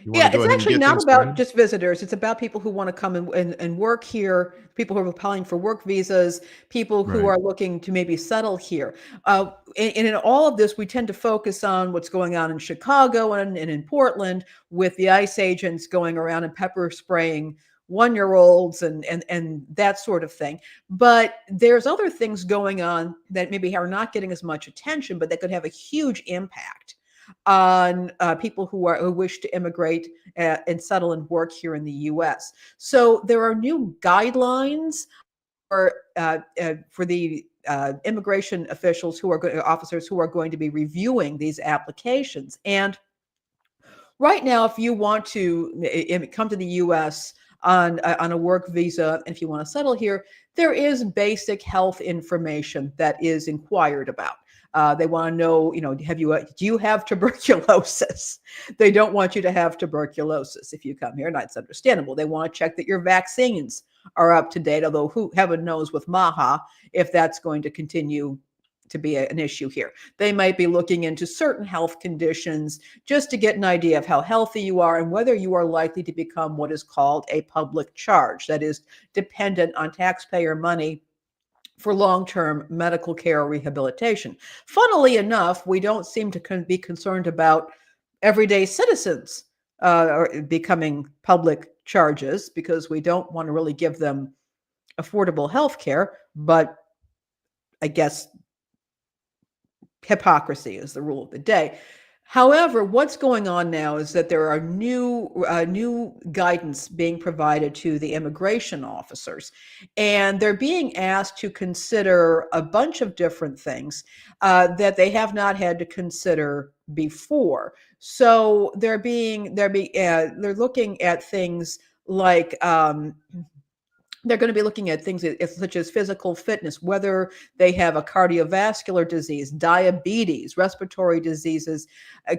Yeah, go it's ahead and actually get not things about started? just visitors. It's about people who want to come and work here, people who are applying for work visas, people who Right. are looking to maybe settle here. And in all of this, we tend to focus on what's going on in Chicago and in Portland with the ICE agents going around and pepper spraying 1-year-olds and that sort of thing. But there's other things going on that maybe are not getting as much attention, but that could have a huge impact on people who wish to immigrate and settle and work here in the U.S. So there are new guidelines for the immigration officials officers who are going to be reviewing these applications. And right now, if you want to come to the U.S. on a work visa, if you want to settle here, there is basic health information that is inquired about. They want to know, do you have tuberculosis? They don't want you to have tuberculosis if you come here, and that's understandable. They want to check that your vaccines are up to date, although heaven knows with MAHA if that's going to continue to be an issue here. They might be looking into certain health conditions just to get an idea of how healthy you are and whether you are likely to become what is called a public charge, that is dependent on taxpayer money for long-term medical care or rehabilitation. Funnily enough, we don't seem to be concerned about everyday citizens becoming public charges because we don't want to really give them affordable health care. But I guess hypocrisy is the rule of the day. However, what's going on now is that there are new guidance being provided to the immigration officers, and they're being asked to consider a bunch of different things that they have not had to consider before. So they're looking at things like They're going to be looking at things such as physical fitness, whether they have a cardiovascular disease, diabetes, respiratory diseases,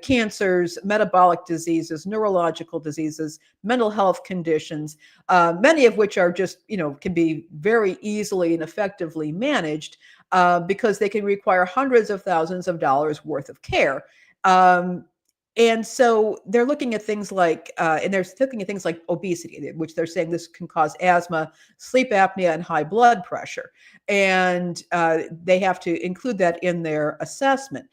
cancers, metabolic diseases, neurological diseases, mental health conditions, many of which are just, can be very easily and effectively managed because they can require hundreds of thousands of dollars worth of care. And so they're looking at things like, and they're looking at things like obesity, which they're saying this can cause asthma, sleep apnea, and high blood pressure. And they have to include that in their assessment.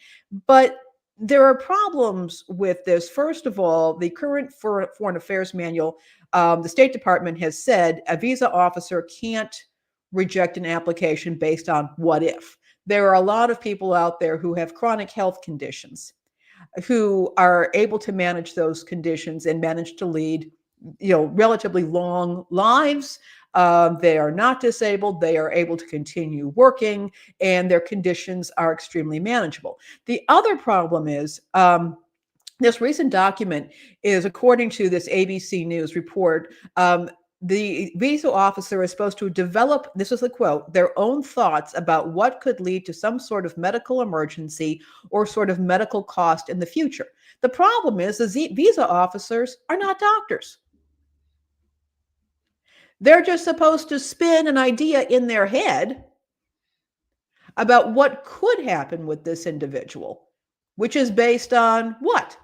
But there are problems with this. First of all, the current Foreign Affairs Manual, the State Department has said a visa officer can't reject an application based on what if. There are a lot of people out there who have chronic health conditions, who are able to manage those conditions and manage to lead, relatively long lives. They are not disabled. They are able to continue working, and their conditions are extremely manageable. The other problem is this recent document is, according to this ABC News report, the visa officer is supposed to develop, this is the quote, their own thoughts about what could lead to some sort of medical emergency or sort of medical cost in the future. The problem is the visa officers are not doctors. They're just supposed to spin an idea in their head about what could happen with this individual, which is based on what?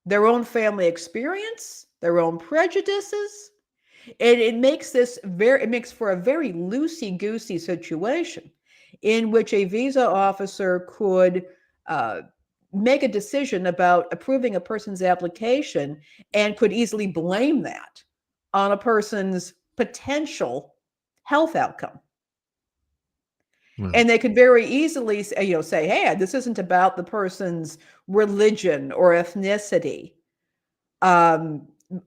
Their own family experience, their own prejudices. And it makes for a very loosey-goosey situation in which a visa officer could make a decision about approving a person's application and could easily blame that on a person's potential health outcome. And they could very easily say, hey, this isn't about the person's religion or ethnicity,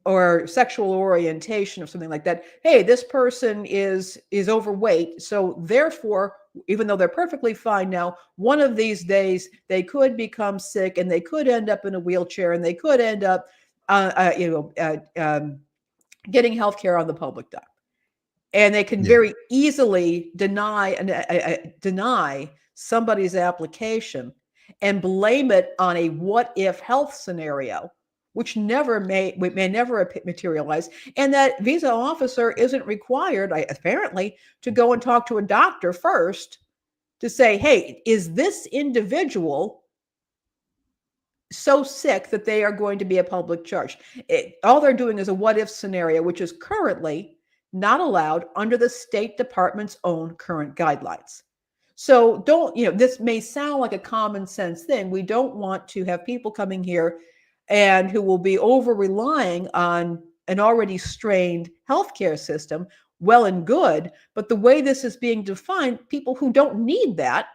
or sexual orientation or something like that. Hey, this person is overweight, so therefore, even though they're perfectly fine now, one of these days they could become sick and they could end up in a wheelchair and they could end up getting health care on the public dime. And they can very easily deny somebody's application and blame it on a what if health scenario, which may never materialize. And that visa officer isn't required, apparently, to go and talk to a doctor first to say, hey, is this individual so sick that they are going to be a public charge? All they're doing is a what if scenario, which is currently not allowed under the State Department's own current guidelines. So this may sound like a common sense thing. We don't want to have people coming here and who will be over relying on an already strained healthcare system. Well and good, but the way this is being defined, people who don't need that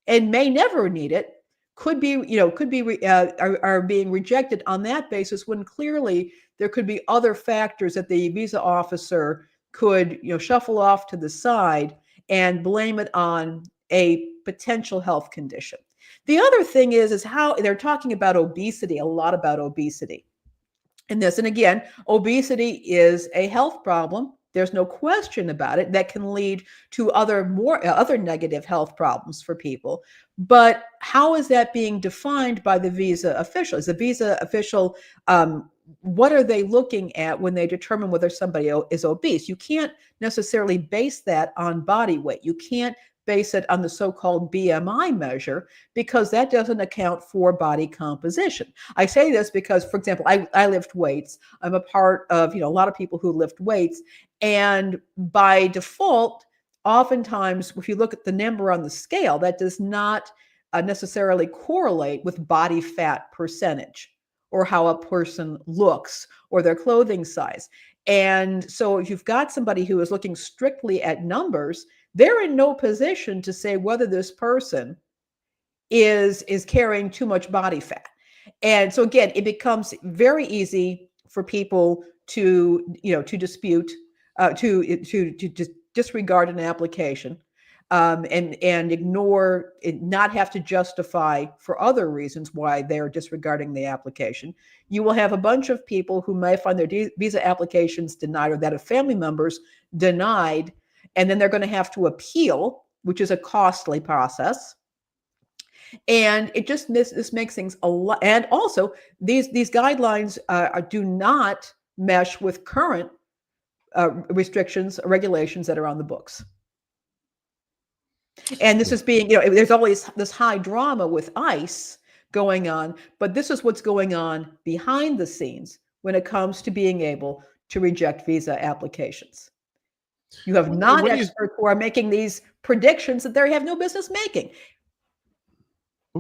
and may never need it are being rejected on that basis, when clearly there could be other factors that the visa officer could shuffle off to the side and blame it on a potential health condition. The other thing is how they're talking about obesity, a lot about obesity in this. And again, obesity is a health problem. There's no question about it. That can lead to other negative health problems for people. But how is that being defined by the visa official? Is the visa official, what are they looking at when they determine whether somebody is obese? You can't necessarily base that on body weight. You can't base it on the so-called BMI measure, because that doesn't account for body composition. I say this because, for example, I lift weights. I'm a part of a lot of people who lift weights, and by default, oftentimes, if you look at the number on the scale, that does not necessarily correlate with body fat percentage or how a person looks or their clothing size. And so if you've got somebody who is looking strictly at numbers, they're in no position to say whether this person is carrying too much body fat. And so again, it becomes very easy for people to dispute, to just disregard an application and ignore it, not have to justify for other reasons why they're disregarding the application. You will have a bunch of people who may find their visa applications denied, or that of family members denied, and then they're going to have to appeal, which is a costly process. And it just this makes things a lot. And also, these guidelines do not mesh with current restrictions, regulations that are on the books. And this is being, there's always this high drama with ICE going on, but this is what's going on behind the scenes when it comes to being able to reject visa applications. You have non-experts who are making these predictions that they have no business making.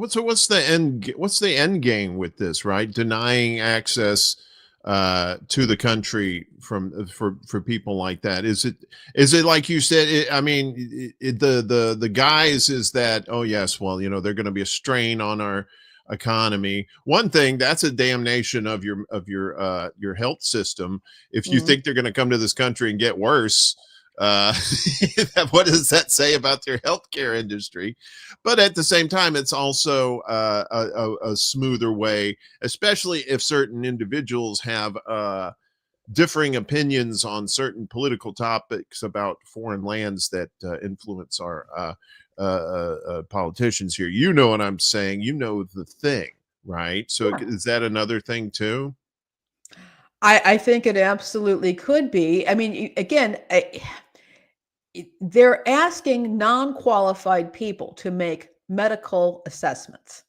So what's the end game with this, right? Denying access to the country for people like that. Is it like you said? The guise is that, oh yes, well, they're going to be a strain on our economy. One thing, that's a damnation of your health system. If you think they're going to come to this country and get worse, what does that say about their healthcare industry? But at the same time, it's also a smoother way, especially if certain individuals have differing opinions on certain political topics about foreign lands that influence our politicians here. You know what I'm saying? You know the thing, right? So Sure. Is that another thing too? I think it absolutely could be. I mean, again, they're asking non-qualified people to make medical assessments.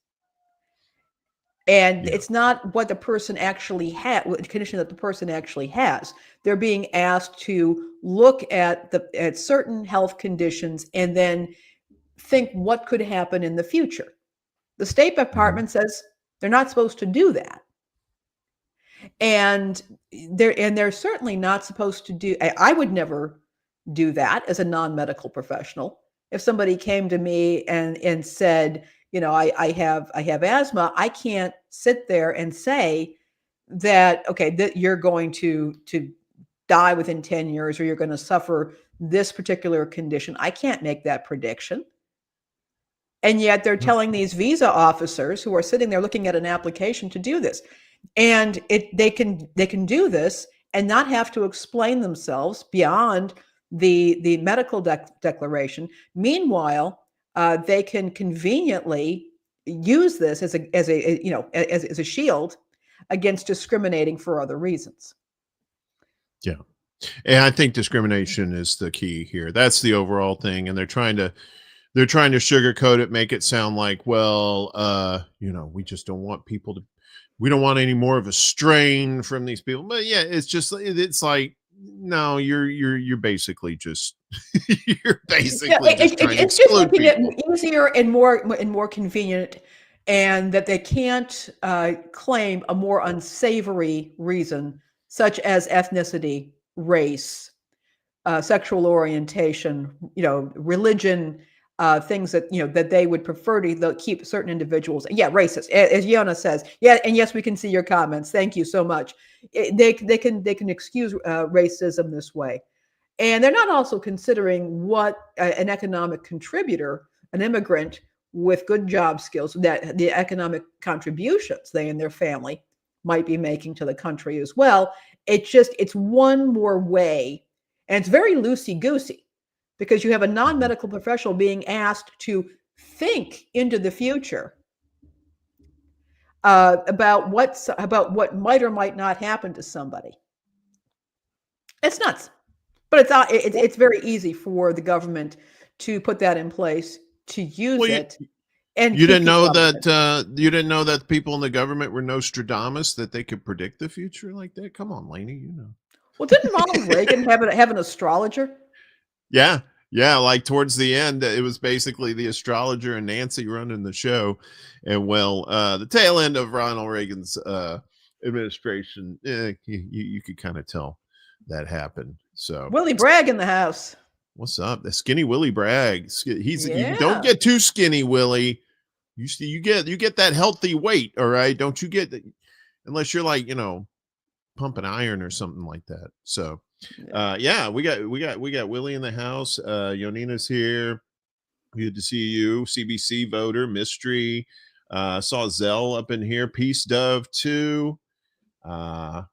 And it's not what the person actually had, what condition that the person actually has. They're being asked to look at certain health conditions and then think what could happen in the future. The State Department says they're not supposed to do that. And they're certainly not supposed to do. I would never do that as a non-medical professional. If somebody came to me and said, I have asthma, I can't sit there and say that, okay, that you're going to die within 10 years, or you're going to suffer this particular condition. I can't make that prediction. And yet they're telling these visa officers who are sitting there looking at an application to do this. And they can do this and not have to explain themselves beyond the medical declaration. Meanwhile, they can conveniently use this as a shield against discriminating for other reasons. Yeah. And I think discrimination is the key here. That's the overall thing. And they're trying to sugarcoat it, make it sound like, well, we just don't want we don't want any more of a strain from these people. But yeah, it's like, no, you're basically just you're basically just trying to exclude making people. it easier and more convenient, and that they can't claim a more unsavory reason, such as ethnicity, race, sexual orientation, religion, things that that they would prefer to keep certain individuals. Yeah, racist, as Yona says. Yeah, and yes, we can see your comments. Thank you so much. They can excuse racism this way, and they're not also considering what an economic contributor, an immigrant with good job skills, that the economic contributions they and their family might be making to the country as well. It's one more way, and it's very loosey-goosey, because you have a non-medical professional being asked to think into the future about what might or might not happen to somebody. It's nuts, but it's very easy for the government to put that in place, to use it. And you didn't know that people in the government were Nostradamus, that they could predict the future like that. Come on, Lainey, Well, didn't Ronald Reagan have an astrologer? Yeah. Like towards the end, it was basically the astrologer and Nancy running the show. And the tail end of Ronald Reagan's administration, you could kind of tell that happened. So Willie Bragg in the house. What's up? The skinny Willie Bragg. You don't get too skinny, Willie. You get that healthy weight, all right? Don't you get unless you're like, pumping iron or something like that. So we got Willie in the house. Yonina's here. Good to see you. CBC voter, Mystery. Saw Zell up in here. Peace Dove too. What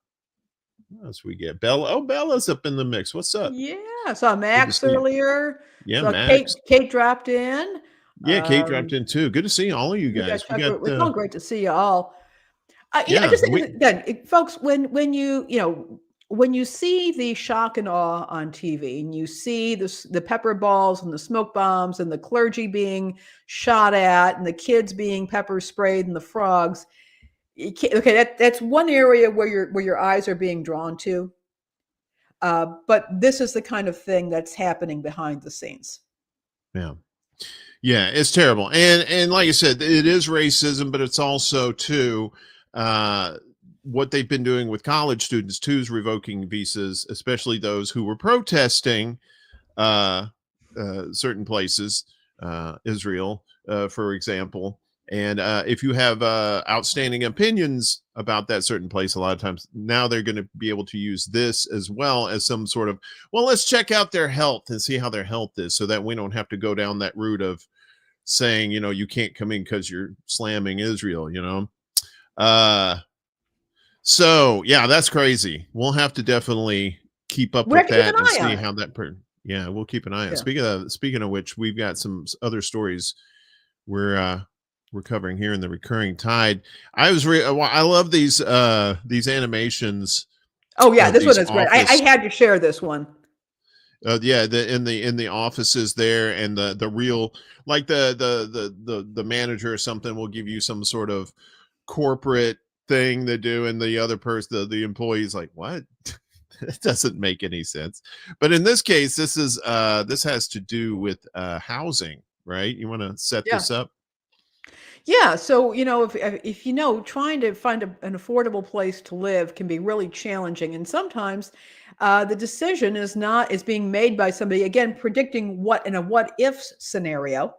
else we get? Bella. Oh, Bella's up in the mix. What's up? Yeah, I saw Good to Max see you. earlier. Yeah, Saw Max. Kate dropped in. Yeah, Kate dropped in too. Good to see all of you We got guys. We Tucker. got It's all great to see you all. I yeah, just think again, folks, when when you see the shock and awe on TV, and you see the pepper balls and the smoke bombs and the clergy being shot at and the kids being pepper sprayed and the frogs, okay, that's one area where your eyes are being drawn to. But this is the kind of thing that's happening behind the scenes. Yeah. Yeah, it's terrible. And like I said, it is racism, but it's also too what they've been doing with college students too is revoking visas, especially those who were protesting certain places, Israel, for example. And if you have outstanding opinions about that certain place, a lot of times now they're going to be able to use this as well as some sort of, well, let's check out their health and see how their health is so that we don't have to go down that route of saying, you can't come in because you're slamming Israel, So yeah, that's crazy. We'll have to definitely keep up with that and see how that yeah, we'll keep an eye on. Speaking of which, we've got some other stories we're covering here in the recurring tide. I love these animations. Oh yeah, this one is great. I had to share this one. Yeah, in the offices there, and the real, like the manager or something will give you some sort of corporate thing to do, and the other person, the employee's like, what? It doesn't make any sense. But in this case, this has to do with housing, right? You want to set this up? Yeah, so if trying to find an affordable place to live can be really challenging, and sometimes the decision is being made by somebody, again, predicting what in a what if scenario,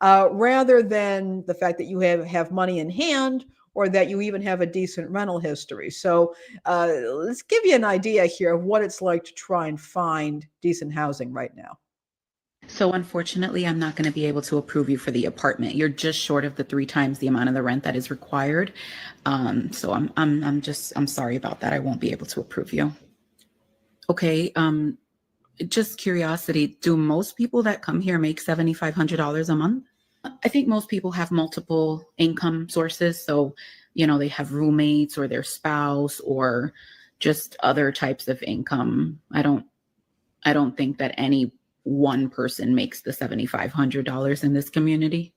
rather than the fact that you have money in hand or that you even have a decent rental history. So let's give you an idea here of what it's like to try and find decent housing right now. So unfortunately, I'm not going to be able to approve you for the apartment. You're just short of the 3 times the amount of the rent that is required. So I'm sorry about that. I won't be able to approve you. Okay. Just curiosity. Do most people that come here make $7,500 a month? I think most people have multiple income sources. So, they have roommates or their spouse or just other types of income. I don't think that any one person makes the $7,500 in this community.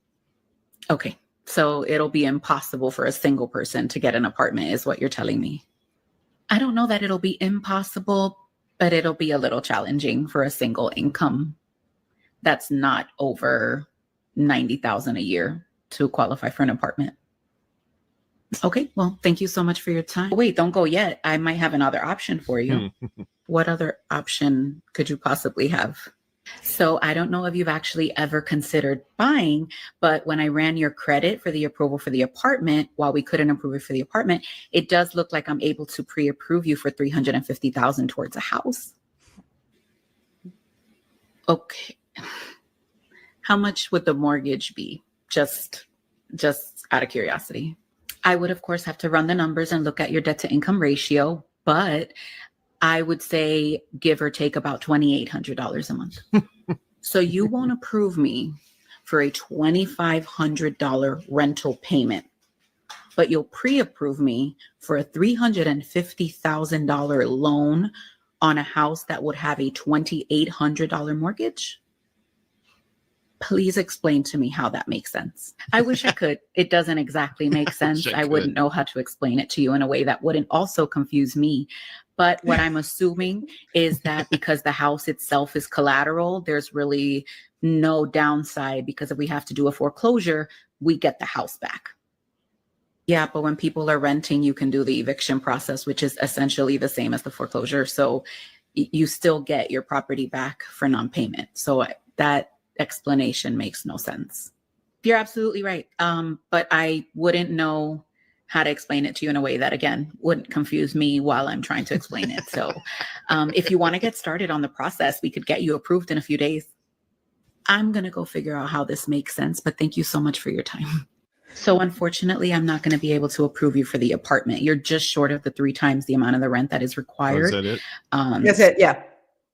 Okay, so it'll be impossible for a single person to get an apartment is what you're telling me. I don't know that it'll be impossible, but it'll be a little challenging for a single income that's not over $90,000 a year to qualify for an apartment. Okay, well, thank you so much for your time. Wait, don't go yet. I might have another option for you. What other option could you possibly have? So I don't know if you've actually ever considered buying, but when I ran your credit for the approval for the apartment, while we couldn't approve it for the apartment, it does look like I'm able to pre-approve you for $350,000 towards a house. Okay. How much would the mortgage be? Just out of curiosity. I would, of course, have to run the numbers and look at your debt to income ratio, but I would say give or take about $2,800 a month. So you won't approve me for a $2,500 rental payment, but you'll pre-approve me for a $350,000 loan on a house that would have a $2,800 mortgage? Please explain to me how that makes sense. I wish I could. It doesn't exactly make sense. I wouldn't know how to explain it to you in a way that wouldn't also confuse me. But what I'm assuming is that because the house itself is collateral, there's really no downside, because if we have to do a foreclosure, we get the house back. Yeah, but when people are renting, you can do the eviction process, which is essentially the same as the foreclosure. So you still get your property back for non-payment. So that explanation makes no sense. You're absolutely right. But I wouldn't know how to explain it to you in a way that, again, wouldn't confuse me while I'm trying to explain it. So if you want to get started on the process, we could get you approved in a few days. I'm going to go figure out how this makes sense, but thank you so much for your time. So unfortunately, I'm not going to be able to approve you for the apartment. You're just short of the 3 times the amount of the rent that is Oh, required. is that it? That's it. Yeah.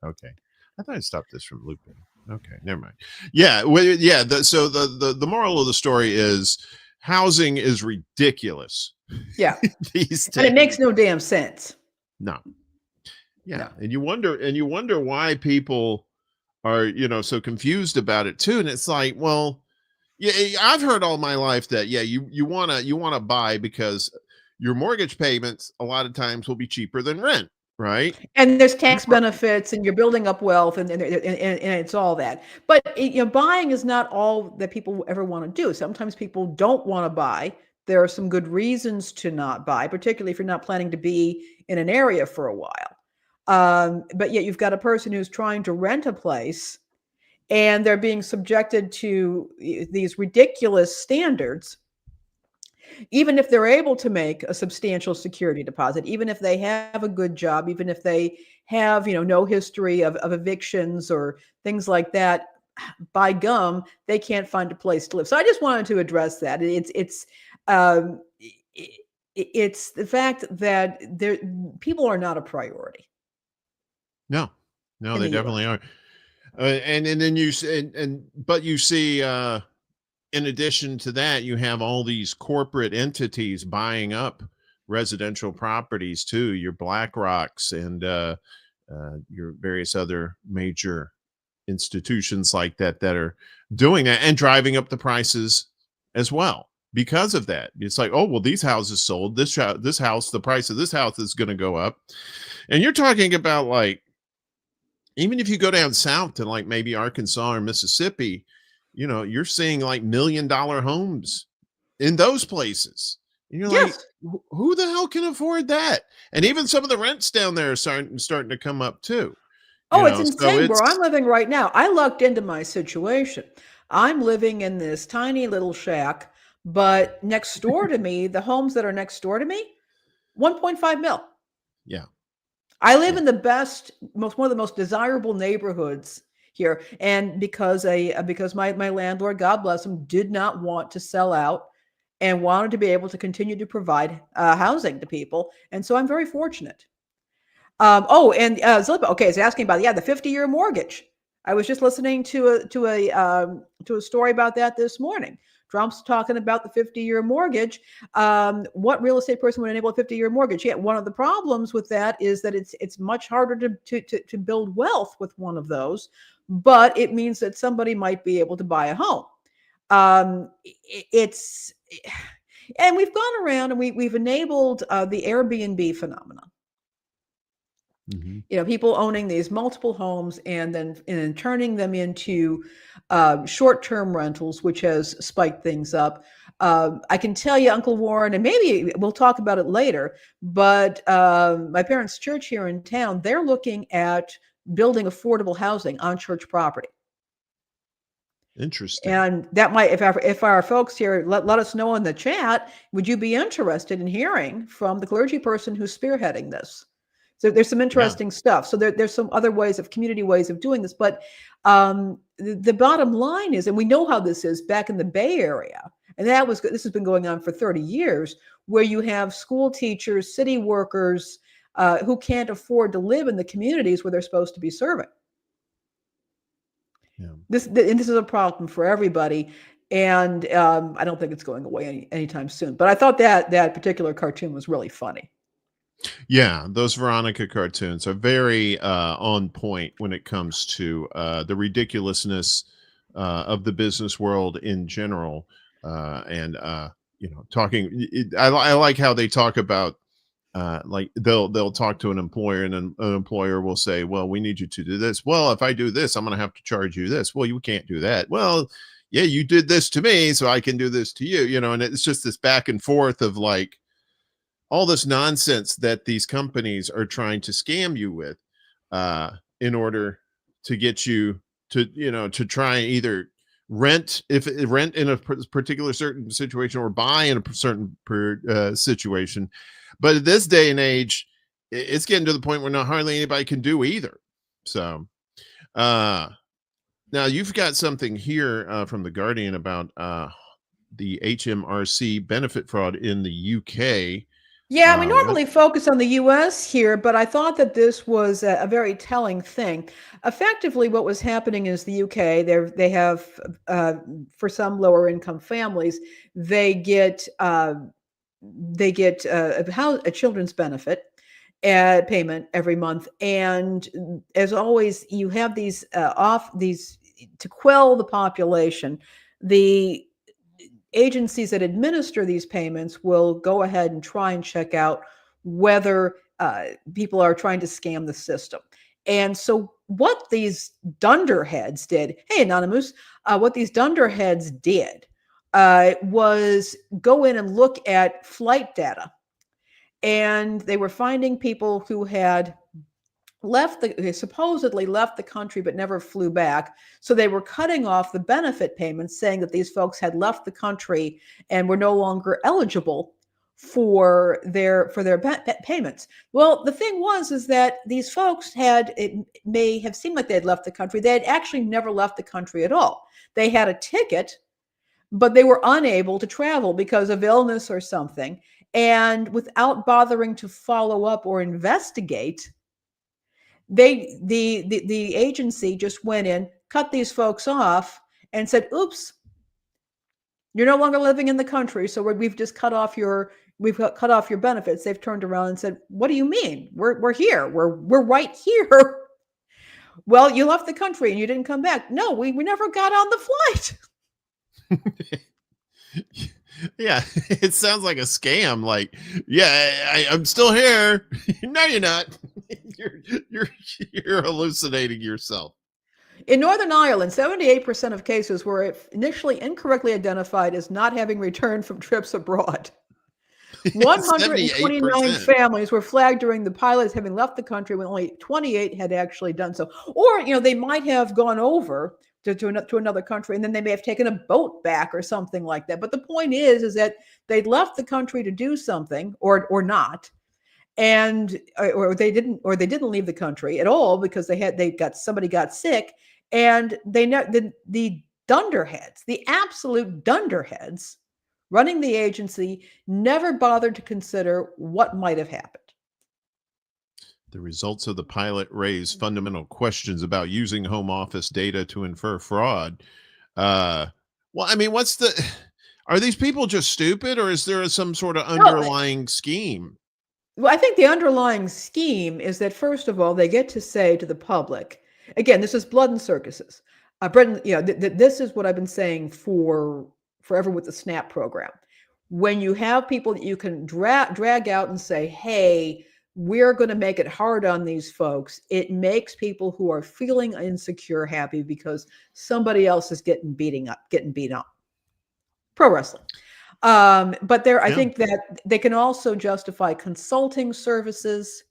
Okay. I thought I stopped this from looping. Okay, never mind. Yeah, well, yeah. So the moral of the story is housing is ridiculous. Yeah. These days. And it makes no damn sense. No. Yeah. No. And you wonder why people are, so confused about it too. And it's like, well, yeah, I've heard all my life that, yeah, you want to buy because your mortgage payments a lot of times will be cheaper than rent, right? And there's tax benefits, and you're building up wealth, and it's all that. But buying is not all that people ever want to do. Sometimes people don't want to buy. There are some good reasons to not buy, particularly if you're not planning to be in an area for a while. But yet you've got a person who's trying to rent a place, and they're being subjected to these ridiculous standards, even if they're able to make a substantial security deposit, even if they have a good job, even if they have, no history of evictions or things like that, by gum, they can't find a place to live. So I just wanted to address that. It's the fact that people are not a priority. No, they definitely are. And then but you see, in addition to that, you have all these corporate entities buying up residential properties too, your BlackRocks and your various other major institutions like that are doing that and driving up the prices as well because of that. It's like, oh, well, these houses sold, this house, the price of this house is going to go up. And you're talking about, like, even if you go down south to like maybe Arkansas or Mississippi, you're seeing like $1 million homes in those places. And you're like, who the hell can afford that? And even some of the rents down there are starting to come up too. Oh, it's insane where I'm living right now. I lucked into my situation. I'm living in this tiny little shack, but next door to me, the homes that are next door to me, 1.5 mil. Yeah. I live in the one of the most desirable neighborhoods here. And because my landlord, God bless him, did not want to sell out and wanted to be able to continue to provide housing to people. And so I'm very fortunate. Zilpa, okay, is asking about the 50-year mortgage. I was just listening to a story about that this morning. Trump's talking about the 50-year mortgage. What real estate person would enable a 50-year mortgage? Yeah, one of the problems with that is that it's much harder to build wealth with one of those, but it means that somebody might be able to buy a home. And we've gone around and we've enabled the Airbnb phenomenon. Mm-hmm. People owning these multiple homes and then turning them into short-term rentals, which has spiked things up. I can tell you, Uncle Warren, and maybe we'll talk about it later, but my parents' church here in town, they're looking at building affordable housing on church property. Interesting. And that might, if our folks here, let us know in the chat, would you be interested in hearing from the clergy person who's spearheading this? So there's some interesting stuff. So there's some other community ways of doing this. But the bottom line is, and we know how this is back in the Bay Area, and this has been going on for 30 years, where you have school teachers, city workers who can't afford to live in the communities where they're supposed to be serving. Yeah. This is a problem for everybody. And I don't think it's going away anytime soon. But I thought that particular cartoon was really funny. Yeah, those Veronica cartoons are very on point when it comes to the ridiculousness of the business world in general. Talking. I like how they talk about like they'll talk to an employer, and an employer will say, "Well, we need you to do this. Well, if I do this, I'm going to have to charge you this. Well, you can't do that. Well, yeah, you did this to me, so I can do this to you. And it's just this back and forth of like all this nonsense that these companies are trying to scam you with in order to get you to, to try and either rent in a particular certain situation or buy in a certain situation. But at this day and age, it's getting to the point where not hardly anybody can do either. So Now you've got something here from the Guardian about the HMRC benefit fraud in the UK. Yeah, we normally focus on the US here, but I thought that this was a very telling thing. Effectively, what was happening is the UK, they have, for some lower income families, they get a children's benefit payment every month. And as always, you have these to quell the population. The agencies that administer these payments will go ahead and try and check out whether people are trying to scam the system. And so what these dunderheads did, hey, Anonymous, what these dunderheads did was go in and look at flight data. And they were finding people who had supposedly left the country but never flew back. So they were cutting off the benefit payments, saying that these folks had left the country and were no longer eligible for their payments. Well, the thing is that these folks it may have seemed like they had left the country. They had actually never left the country at all. They had a ticket, but they were unable to travel because of illness or something. And without bothering to follow up or investigate, the agency just went in, cut these folks off, and said, "Oops, you're no longer living in the country, so we've cut off your benefits." They've turned around and said, "What do you mean? We're here. We're right here." Well, you left the country and you didn't come back. No, we never got on the flight. Yeah, it sounds like a scam. Like, yeah, I'm still here. No, you're not. You're hallucinating yourself. In Northern Ireland, 78% of cases were initially incorrectly identified as not having returned from trips abroad. 129 families were flagged during the pilot as having left the country when only 28 had actually done so. Or, they might have gone over to another country, and then they may have taken a boat back or something like that. But the point is that they'd left the country to do something or not. And or they didn't leave the country at all because somebody got sick, and the dunderheads, the absolute dunderheads running the agency, never bothered to consider what might have happened. The results of the pilot raise fundamental questions about using home office data to infer fraud. Well, I mean, are these people just stupid, or is there some sort of underlying scheme? Well, I think the underlying scheme is that, first of all, they get to say to the public, again, this is blood and circuses. Brendan, this is what I've been saying forever with the SNAP program. When you have people that you can drag out and say, hey, we're going to make it hard on these folks, it makes people who are feeling insecure happy because somebody else is getting beat up. Pro wrestling. But I think that they can also justify consulting services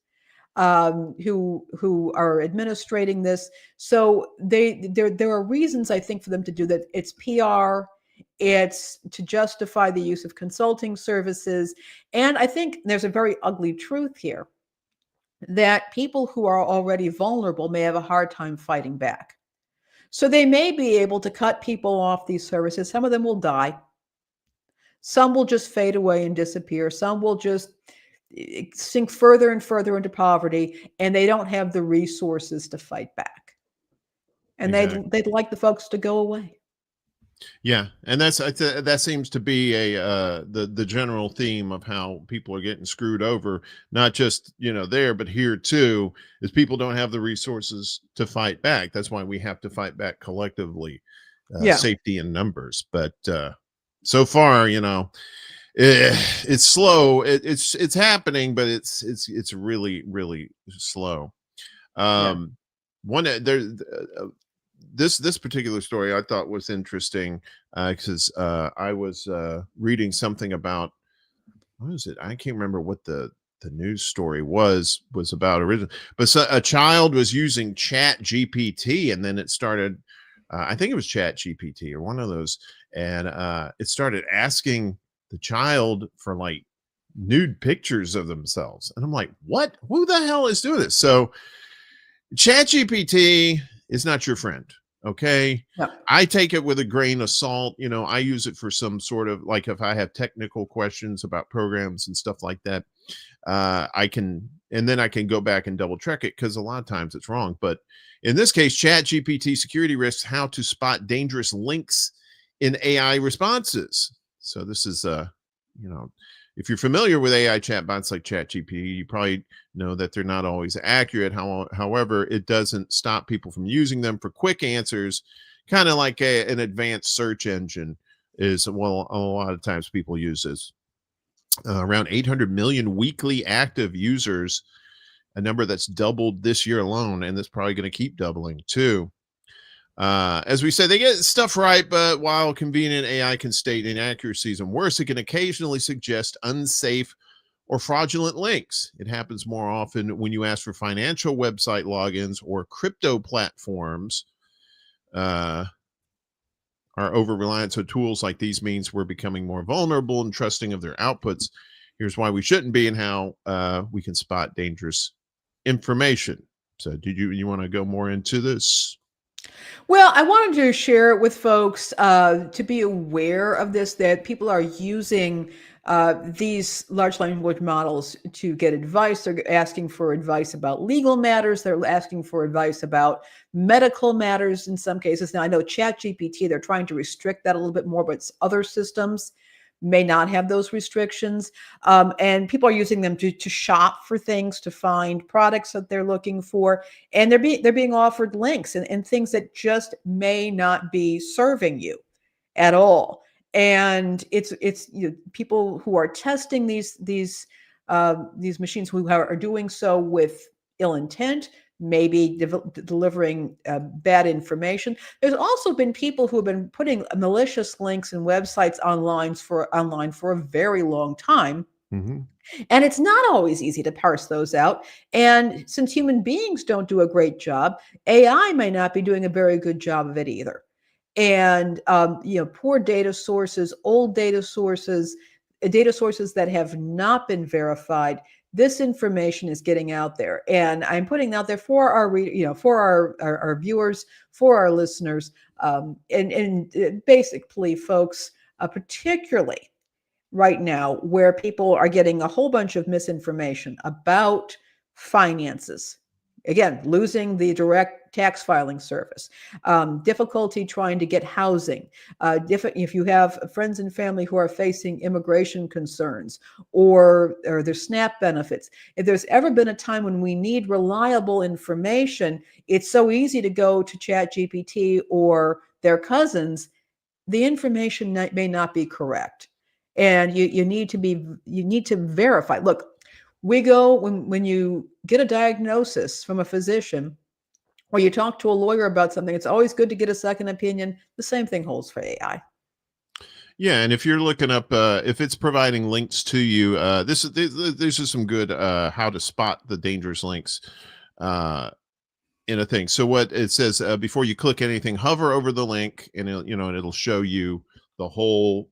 who are administrating this. So there are reasons, I think, for them to do that. It's PR. It's to justify the use of consulting services. And I think there's a very ugly truth here that people who are already vulnerable may have a hard time fighting back. So they may be able to cut people off these services. Some of them will die. Some will just fade away and disappear. Some will just sink further and further into poverty, and they don't have the resources to fight back. And exactly. they'd like the folks to go away. Yeah, and that seems to be the general theme of how people are getting screwed over, not just there, but here too, is people don't have the resources to fight back. That's why we have to fight back collectively, safety in numbers. But so far, it's slow. It's happening, but it's really, really slow. This particular story I thought was interesting because I was reading something about, what is it? I can't remember what the news story was about originally, but a child was using Chat GPT, and then it started, I think it was Chat GPT or one of those, and it started asking the child for like nude pictures of themselves. And I'm like, what? Who the hell is doing this? So Chat GPT is not your friend. Okay. Yeah. I take it with a grain of salt. I use it for some sort of, like, if I have technical questions about programs and stuff like that, and then I can go back and double check it, because a lot of times it's wrong. But in this case, Chat GPT security risks, how to spot dangerous links in AI responses. So this is, if you're familiar with AI chatbots like ChatGPT, you probably know that they're not always accurate. However, it doesn't stop people from using them for quick answers, kind of like an advanced search engine is. Well, a lot of times people use this. Around 800 million weekly active users, a number that's doubled this year alone, and that's probably going to keep doubling too. As we said, they get stuff right, but while convenient, AI can state inaccuracies, and worse, it can occasionally suggest unsafe or fraudulent links. It happens more often when you ask for financial website logins or crypto platforms. Our over-reliance on tools like these means we're becoming more vulnerable and trusting of their outputs. Here's why we shouldn't be, and how we can spot dangerous information. So did you want to go more into this? Well, I wanted to share it with folks to be aware of this, that people are using these large language models to get advice. They're asking for advice about legal matters. They're asking for advice about medical matters in some cases. Now, I know ChatGPT, they're trying to restrict that a little bit more, but other systems may not have those restrictions. And people are using them to shop for things, to find products that they're looking for. And they're being offered links and things that just may not be serving you at all. And it's people who are testing these machines, who are doing so with ill intent, maybe delivering bad information. There's also been people who have been putting malicious links and websites online for a very long time. Mm-hmm. And it's not always easy to parse those out. And since human beings don't do a great job, AI may not be doing a very good job of it either. And poor data sources, old data sources that have not been verified, this information is getting out there, and I'm putting out there for our viewers, for our listeners, and basically, folks, particularly right now, where people are getting a whole bunch of misinformation about finances. Again, losing the direct tax filing service, difficulty trying to get housing, if you have friends and family who are facing immigration concerns or their SNAP benefits. If there's ever been a time when we need reliable information, it's so easy to go to ChatGPT or their cousins. The information may not be correct, and you need to verify. Look, we go when you get a diagnosis from a physician, or you talk to a lawyer about something, it's always good to get a second opinion. The same thing holds for AI. Yeah, and if you're looking up, if it's providing links to you, this is some good how to spot the dangerous links in a thing. So what it says, before you click anything, hover over the link, and it'll show you the whole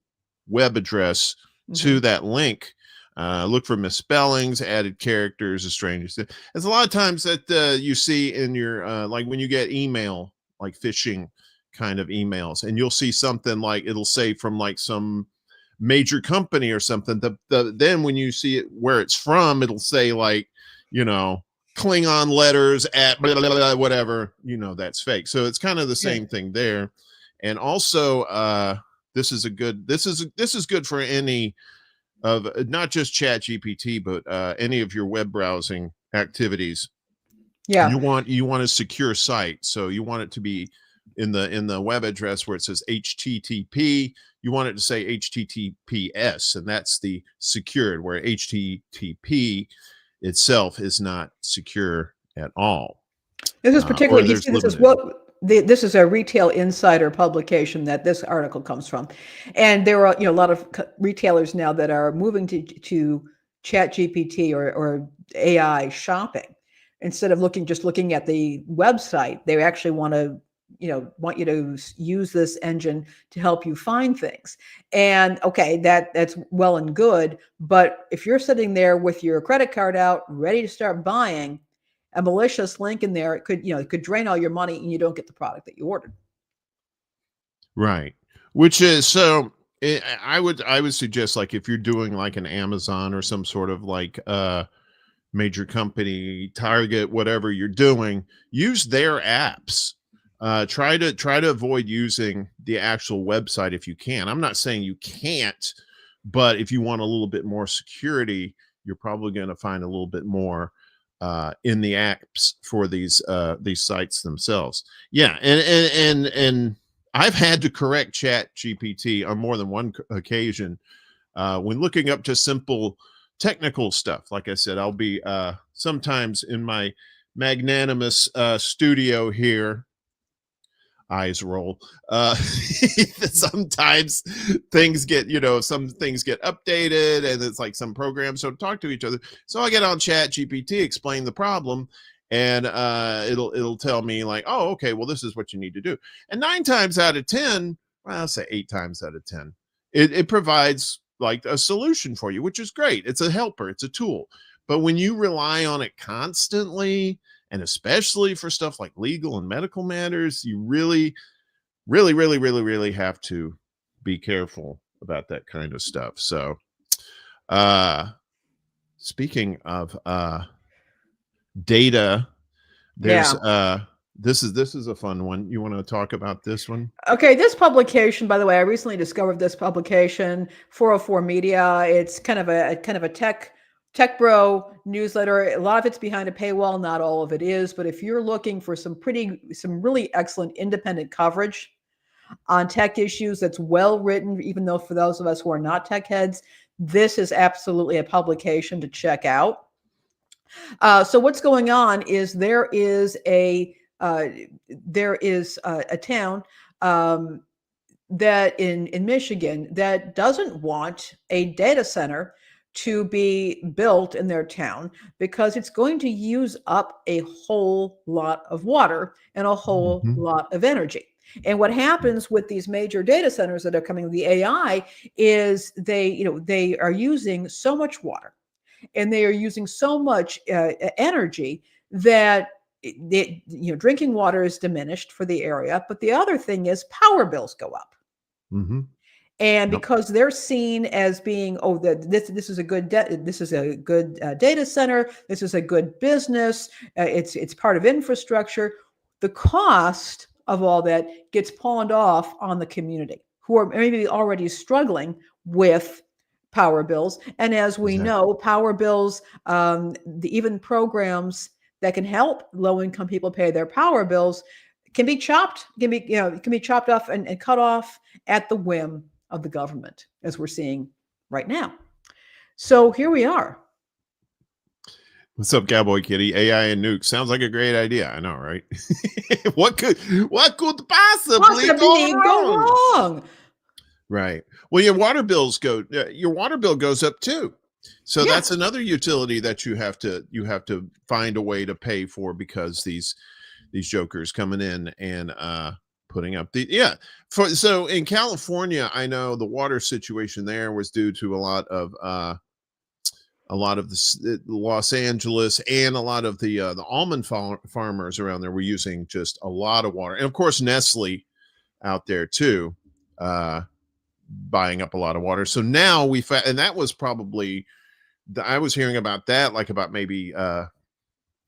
web address to that link. Look for misspellings, added characters, estranged. There's a lot of times that you see in your like when you get email, like phishing kind of emails, and you'll see something like it'll say from like some major company or something. Then when you see it where it's from, it'll say like, Klingon letters at blah, blah, blah, whatever, that's fake. So it's kind of the same thing there. And also this is good for any of, not just Chat GPT, but any of your web browsing activities. Yeah. You want a secure site. So you want it to be in the web address where it says HTTP, you want it to say HTTPS, and that's the secured, where HTTP itself is not secure at all. This is particularly, this is a Retail Insider publication that this article comes from. And there are, a lot of retailers now that are moving to ChatGPT or AI shopping. Instead of just looking at the website, they actually want you to use this engine to help you find things. And okay, that's well and good, but if you're sitting there with your credit card out, ready to start buying, a malicious link in there, it could drain all your money and you don't get the product that you ordered. Right. Which is so. I would suggest, like, if you're doing like an Amazon or some sort of like major company, Target, whatever you're doing, use their apps. Try to avoid using the actual website if you can. I'm not saying you can't, but if you want a little bit more security, you're probably going to find a little bit more in the apps for these sites themselves. Yeah, and I've had to correct Chat GPT on more than one occasion when looking up just simple technical stuff. Like I said, I'll be sometimes in my magnanimous studio here. Eyes roll. Sometimes things get, some things get updated, and it's like some programs don't talk to each other. So I get on Chat GPT, explain the problem, and it'll tell me like, oh, okay, well, this is what you need to do. And 9 times out of 10, well, I'll say 8 times out of 10, it provides like a solution for you, which is great. It's a helper, it's a tool. But when you rely on it constantly, and especially for stuff like legal and medical matters, you really, really, really, really, really have to be careful about that kind of stuff. So, speaking of data, there's this is a fun one. You want to talk about this one? Okay, this publication, by the way, I recently discovered this publication, 404 Media. It's kind of a tech bro newsletter. A lot of it's behind a paywall, not all of it is, but if you're looking for some really excellent independent coverage on tech issues that's well written, even though for those of us who are not tech heads, this is absolutely a publication to check out. So what's going on is there is a town that in Michigan that doesn't want a data center to be built in their town because it's going to use up a whole lot of water and a whole lot of energy. And what happens with these major data centers that are coming with the AI is they are using so much water and they are using so much energy that drinking water is diminished for the area. But the other thing is power bills go up. And because they're seen as being, this is a good data center, this is a good business, it's part of infrastructure. The cost of all that gets pawned off on the community who are maybe already struggling with power bills. And as we know, power bills, even programs that can help low-income people pay their power bills can be chopped off and cut off at the whim of the government, as we're seeing right now. So here we are. What's up, Cowboy Kitty? AI and nukes sounds like a great idea. I know, right? What could possibly go wrong? Right. Well, your water bill goes up too. So that's another utility that you have to find a way to pay for, because these jokers coming in and putting up so in California, I know the water situation there was due to a lot of the Los Angeles and a lot of the almond farmers around there were using just a lot of water, and of course Nestle out there too, buying up a lot of water. So now and that was probably I was hearing about that like about maybe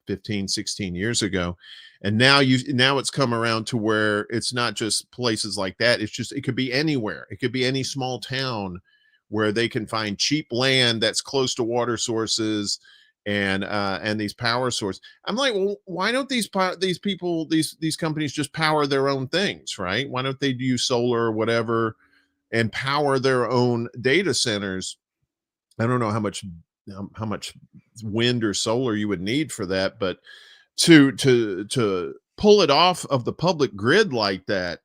15, 16 years ago. And now it's come around to where it's not just places like that. It could be anywhere. It could be any small town where they can find cheap land that's close to water sources and these power sources. I'm like, well, why don't these companies just power their own things, right? Why don't they use solar or whatever and power their own data centers? I don't know how much wind or solar you would need for that, but to pull it off of the public grid like that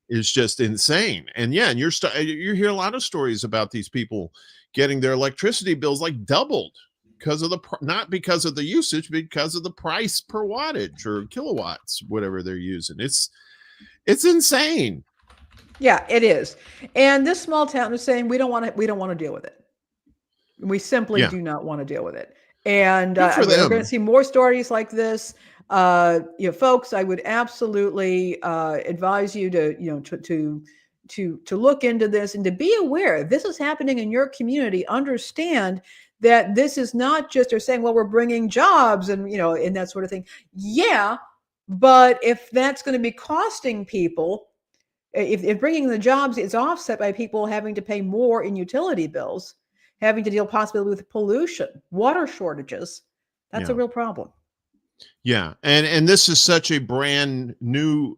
is just insane. And and you hear a lot of stories about these people getting their electricity bills like doubled because of not because of the usage, but because of the price per wattage or kilowatts, whatever they're using. It's insane. Yeah, it is. And this small town is saying we don't want to deal with it. We simply do not want to deal with it. And Good for we're going to them. see more stories like this. Folks, I would absolutely advise you to look into this and to be aware this is happening in your community. Understand that this is not just they're saying, well, we're bringing jobs and and that sort of thing. Yeah, but if that's going to be costing people, if bringing the jobs is offset by people having to pay more in utility bills, having to deal possibly with pollution, water shortages, that's a real problem. Yeah, and this is such a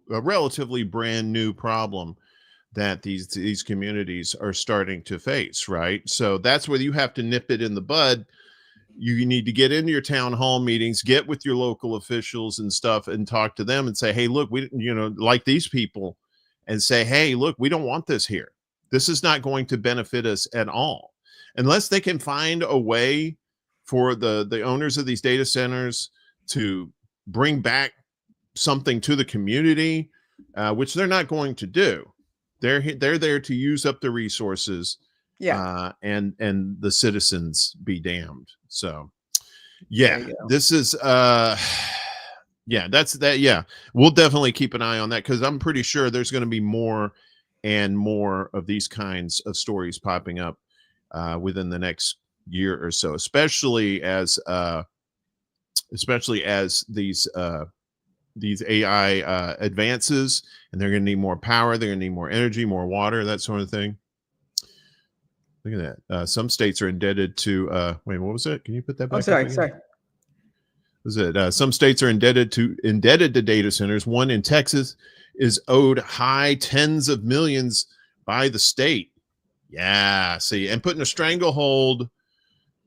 relatively brand new problem that these communities are starting to face, right? So that's where you have to nip it in the bud. You need to get into your town hall meetings, get with your local officials and stuff, and talk to them and say, hey, look, we like these people, and say, hey, look, we don't want this here. This is not going to benefit us at all, unless they can find a way for the owners of these data centers to bring back something to the community, which they're not going to do. They're there to use up the resources, and the citizens be damned. So yeah, this is that's that. Yeah, we'll definitely keep an eye on that, because I'm pretty sure there's going to be more and more of these kinds of stories popping up within the next year or so, especially as these AI advances, and they're going to need more power, they're going to need more energy, more water, that sort of thing. Look at that. Some states are indebted to wait, what was it? Can you put that back? Sorry. Was it some states are indebted to data centers? One in Texas is owed high tens of millions by the state. Yeah, see, and putting a stranglehold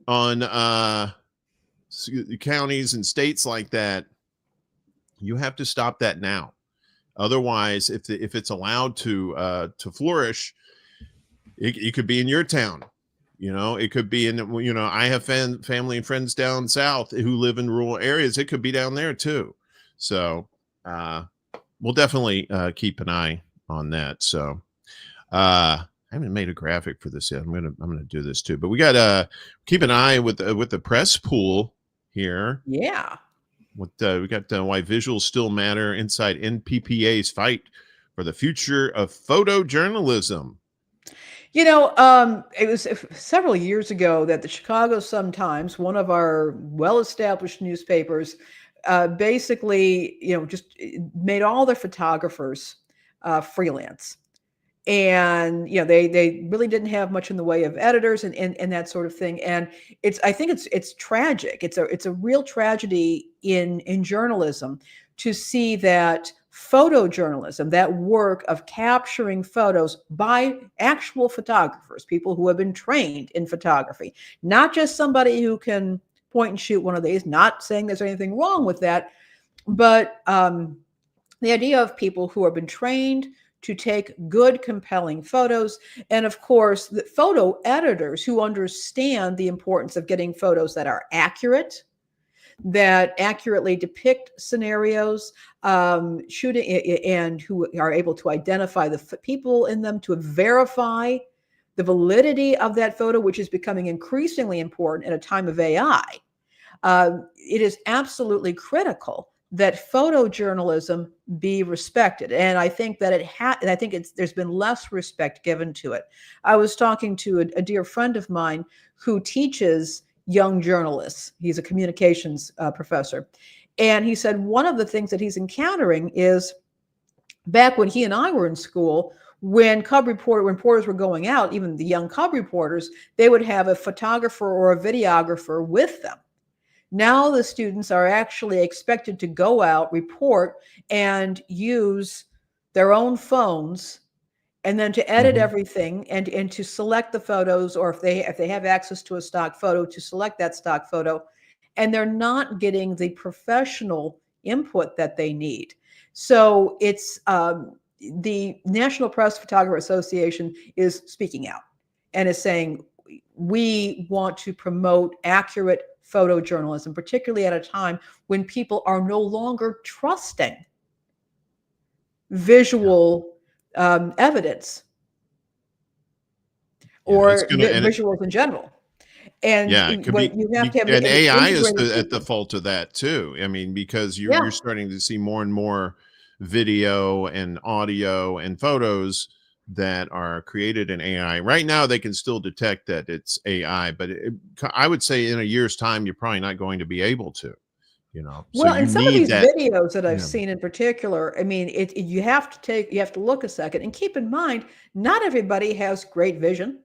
on counties and states like that. You have to stop that now. Otherwise, if it's allowed to flourish, it could be in your town. It could be in, I have family and friends down south who live in rural areas. It could be down there too. So we'll definitely keep an eye on that. So I haven't made a graphic for this yet. I'm gonna do this too. But we got to keep an eye with the press pool here. Yeah. We got why visuals still matter inside NPPA's fight for the future of photojournalism. It was several years ago that the Chicago Sun-Times, one of our well-established newspapers, basically, just made all their photographers freelance. And, they really didn't have much in the way of editors and that sort of thing. And I think it's tragic. It's a real tragedy in journalism to see that photojournalism, that work of capturing photos by actual photographers, people who have been trained in photography, not just somebody who can point and shoot one of these, not saying there's anything wrong with that, but the idea of people who have been trained to take good, compelling photos. And of course, the photo editors who understand the importance of getting photos that are accurate, that accurately depict scenarios, shooting, and who are able to identify the people in them, to verify the validity of that photo, which is becoming increasingly important in a time of AI. It is absolutely critical that photojournalism be respected, and I think that there's been less respect given to it. I was talking to a dear friend of mine who teaches young journalists. He's a communications professor, and he said one of the things that he's encountering is back when he and I were in school, when reporters were going out, even the young cub reporters, they would have a photographer or a videographer with them. Now the students are actually expected to go out, report, and use their own phones, and then to edit everything and to select the photos, or if they have access to a stock photo, to select that stock photo. And they're not getting the professional input that they need. So it's the National Press Photographer Association is speaking out and is saying, we want to promote accurate photojournalism, particularly at a time when people are no longer trusting visual evidence or visuals in general. And Yeah, it could what you have to have and an AI is integrated at the system. fault of that too. I mean, because you're Yeah. starting to see more and more video and audio and photos that are created in AI. Right now, they can still detect that it's AI, but I would say in a year's time, you're probably not going to be able to, so Well, you and some of need these that. videos that I've Yeah. seen in particular, I mean, you have to look a second and keep in mind, not everybody has great vision.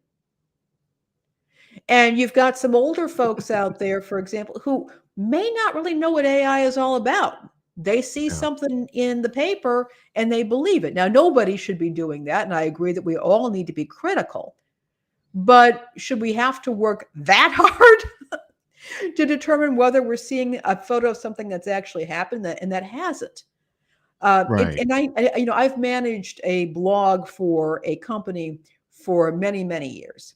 And you've got some older folks out there, for example, who may not really know what AI is all about. They see Yeah. something in the paper and they believe it. Now, nobody should be doing that. And I agree that we all need to be critical. But should we have to work that hard to determine whether we're seeing a photo of something that's actually happened and that hasn't? Right. And I've managed a blog for a company for many, many years.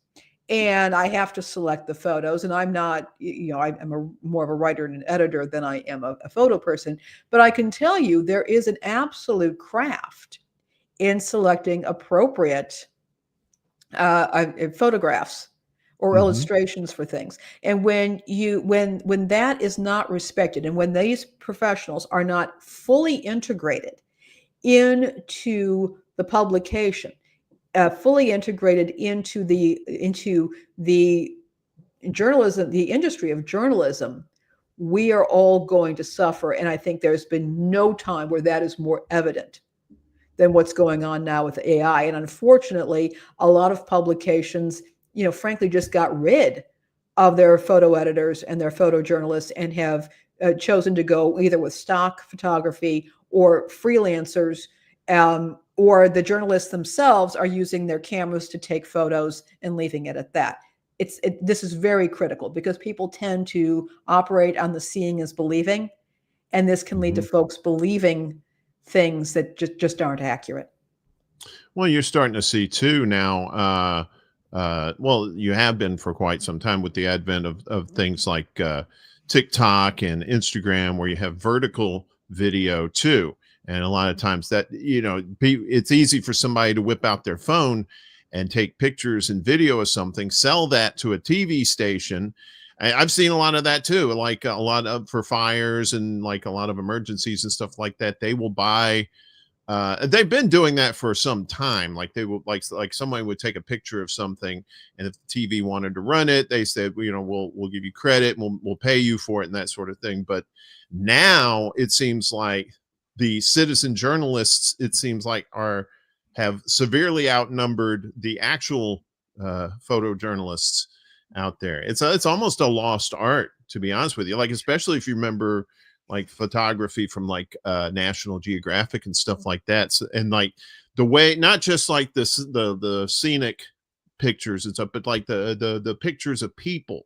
And I have to select the photos, and I'm not, I'm more of a writer and an editor than I am a photo person. But I can tell you there is an absolute craft in selecting appropriate photographs or Hmm. illustrations for things. And when that is not respected, and when these professionals are not fully integrated into the publication, fully integrated into the journalism, the industry of journalism, we are all going to suffer. And I think there's been no time where that is more evident than what's going on now with AI. And unfortunately, a lot of publications, frankly, just got rid of their photo editors and their photojournalists and have chosen to go either with stock photography or freelancers, or the journalists themselves are using their cameras to take photos and leaving it at that. This is very critical because people tend to operate on the seeing is believing, and this can lead to Hmm. folks believing things that just aren't accurate. Well, you're starting to see too now. Well, you have been for quite some time with the advent of things like TikTok and Instagram, where you have vertical video too. And a lot of times that, it's easy for somebody to whip out their phone and take pictures and video of something, sell that to a TV station. I've seen a lot of that too, like a lot of for fires and like a lot of emergencies and stuff like that. They will buy they've been doing that for some time. Like they will like someone would take a picture of something, and if the TV wanted to run it, they said, well, we'll give you credit, and we'll pay you for it, and that sort of thing. But now it seems like the citizen journalists, it seems like, have severely outnumbered the actual photojournalists out there. It's almost a lost art, to be honest with you. Like, especially if you remember like photography from like National Geographic and stuff like that. So, and like the way, not just like this the scenic pictures and stuff, but like the pictures of people,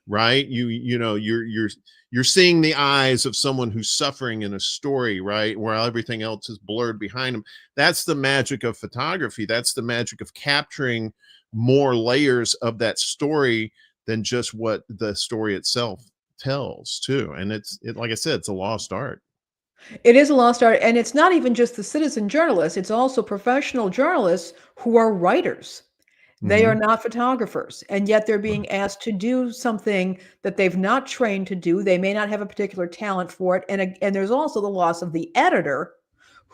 right? You're seeing the eyes of someone who's suffering in a story, right? Where everything else is blurred behind them. That's the magic of photography. That's the magic of capturing more layers of that story than just what the story itself tells too. And like I said, it's a lost art. It is a lost art, and it's not even just the citizen journalists, it's also professional journalists who are writers. They are Hmm. not photographers, and yet they're being asked to do something that they've not trained to do. They may not have a particular talent for it, and there's also the loss of the editor,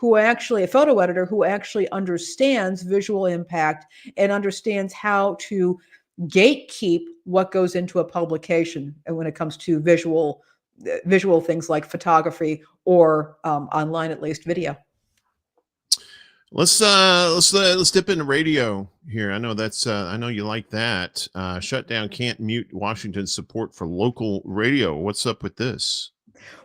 a photo editor who actually understands visual impact and understands how to gatekeep what goes into a publication, and when it comes to visual things like photography or online, at least video. Let's dip into radio here. I know I know you like that. Shutdown can't mute Washington's support for local radio. What's up with this?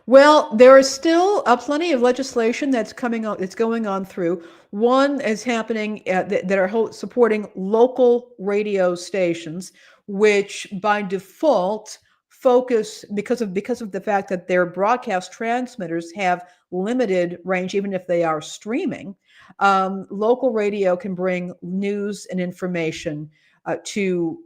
Well, there is still plenty of legislation that's coming on. It's going on through. One is happening that are supporting local radio stations, which by default focus because of the fact that their broadcast transmitters have limited range, even if they are streaming. Local radio can bring news and information to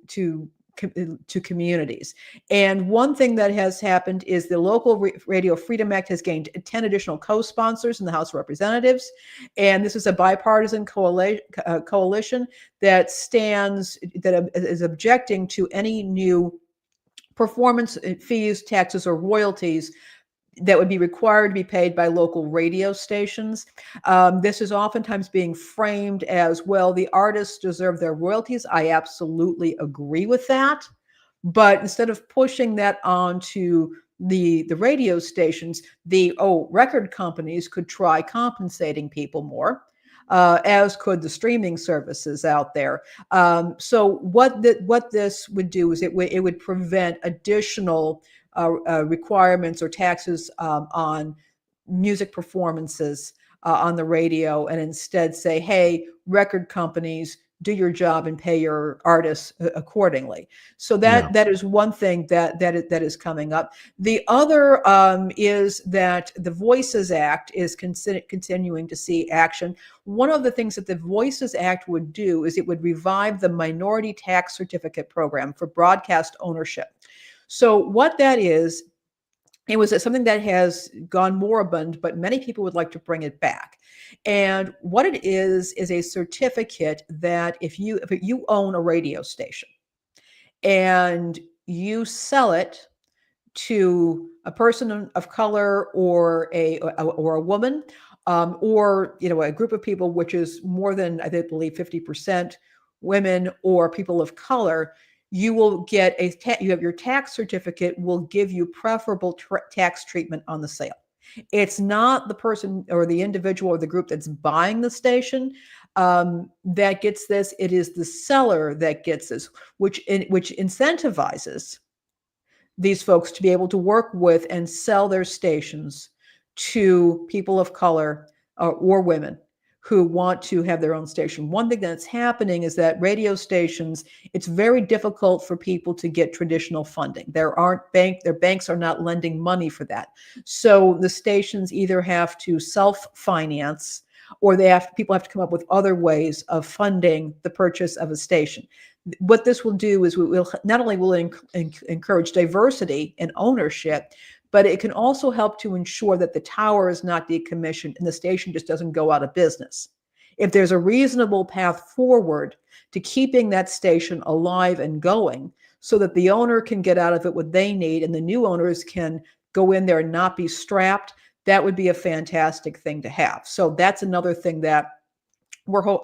communities. And one thing that has happened is the local Radio Freedom Act has gained 10 additional co-sponsors in the House of Representatives. And this is a bipartisan coalition that is objecting to any new performance fees, taxes, or royalties that would be required to be paid by local radio stations. This is oftentimes being framed as, well, the artists deserve their royalties. I absolutely agree with that. But instead of pushing that onto the radio stations, the record companies could try compensating people more, as could the streaming services out there. So what this would do is it would prevent additional requirements or taxes on music performances on the radio, and instead say, hey, record companies, do your job and pay your artists accordingly. So that is one thing that is coming up. The other is that the Voices Act is continuing to see action. One of the things that the Voices Act would do is it would revive the minority tax certificate program for broadcast ownership. So what that is, it was something that has gone moribund, but many people would like to bring it back. And what it is a certificate that if you own a radio station and you sell it to a person of color or a woman, or a group of people, which is more than, I believe, 50% women or people of color, you will get your tax certificate will give you preferable tax treatment on the sale. It's not the person or the individual or the group that's buying the station that gets this. It is the seller that gets this, which incentivizes these folks to be able to work with and sell their stations to people of color or women who want to have their own station. One thing that's happening is that radio stations, it's very difficult for people to get traditional funding. Their banks are not lending money for that. So the stations either have to self-finance, or people have to come up with other ways of funding the purchase of a station. What this will do is not only will it encourage diversity in ownership, but it can also help to ensure that the tower is not decommissioned and the station just doesn't go out of business. If there's a reasonable path forward to keeping that station alive and going so that the owner can get out of it what they need and the new owners can go in there and not be strapped, that would be a fantastic thing to have. So that's another thing that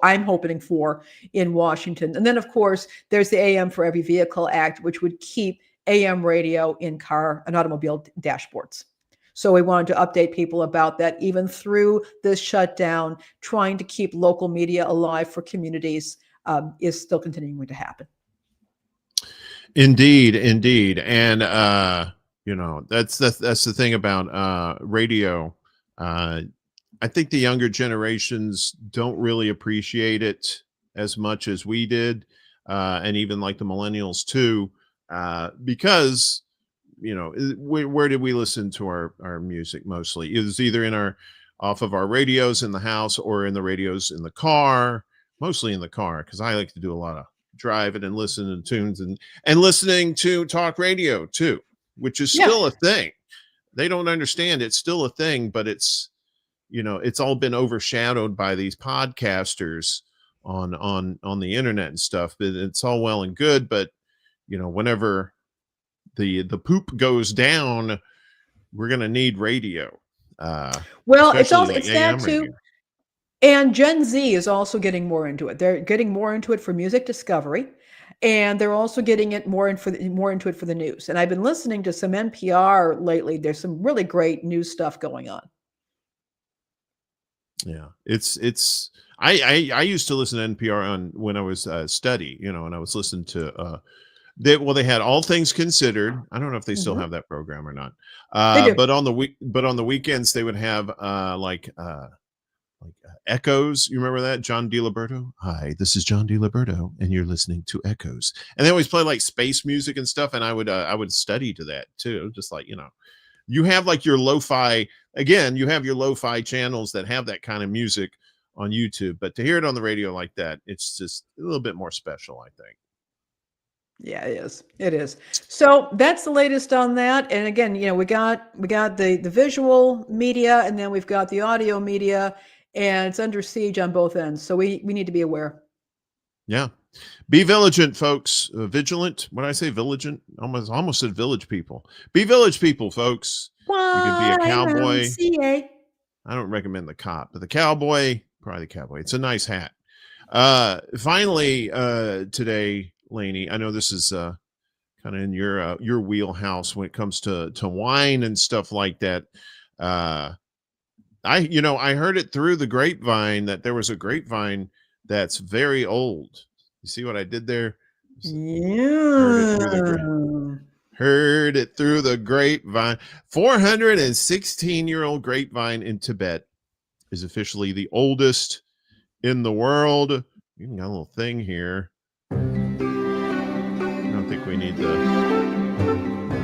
I'm hoping for in Washington. And then, of course, there's the AM for Every Vehicle Act, which would keep AM radio in car and automobile dashboards. So we wanted to update people about that. Even through this shutdown, trying to keep local media alive for communities is still continuing to happen. Indeed. And, that's the thing about radio. I think the younger generations don't really appreciate it as much as we did. And even like the millennials too. Because, where did we listen to our music mostly? It was either off of our radios in the house or in the radios in the car, mostly in the car, because I like to do a lot of driving and listening to tunes and listening to talk radio too, which is still a thing. They don't understand it's still a thing, but it's all been overshadowed by these podcasters on the internet and stuff. It's all well and good, but whenever the poop goes down, we're going to need radio. Well, it's that too. Radio. And Gen Z is also getting more into it. They're getting more into it for music discovery, and they're also getting it more into it for the news. And I've been listening to some NPR lately. There's some really great news stuff going on. Yeah, I used to listen to NPR when I was study, and I was listening to they had All Things Considered. I don't know if they still have that program or not. But on the weekends they would have like Echoes. You remember that? John DiLiberto. Hi, this is John DiLiberto, and you're listening to Echoes. And they always play like space music and stuff. And I would study to that too. Just like, you have like your lo-fi, again, you have your lo-fi channels that have that kind of music on YouTube, but to hear it on the radio like that, it's just a little bit more special, I think. Yeah, it is. So that's the latest on that. And again, we got the visual media, and then we've got the audio media, and it's under siege on both ends. So we need to be aware. Yeah, Be vigilant, folks. Vigilant. When I say vigilant, almost said village people. Be village people, folks. You could be a cowboy. YMCA. I don't recommend the cop, but the cowboy, probably the cowboy. It's a nice hat. Finally, today, Lainey, I know this is kind of in your wheelhouse when it comes to wine and stuff like that. I heard it through the grapevine that there was a grapevine that's very old. You see what I did there? Yeah. Heard it through the grapevine. 416-year-old grapevine in Tibet is officially the oldest in the world. You got a little thing here. I don't think we need the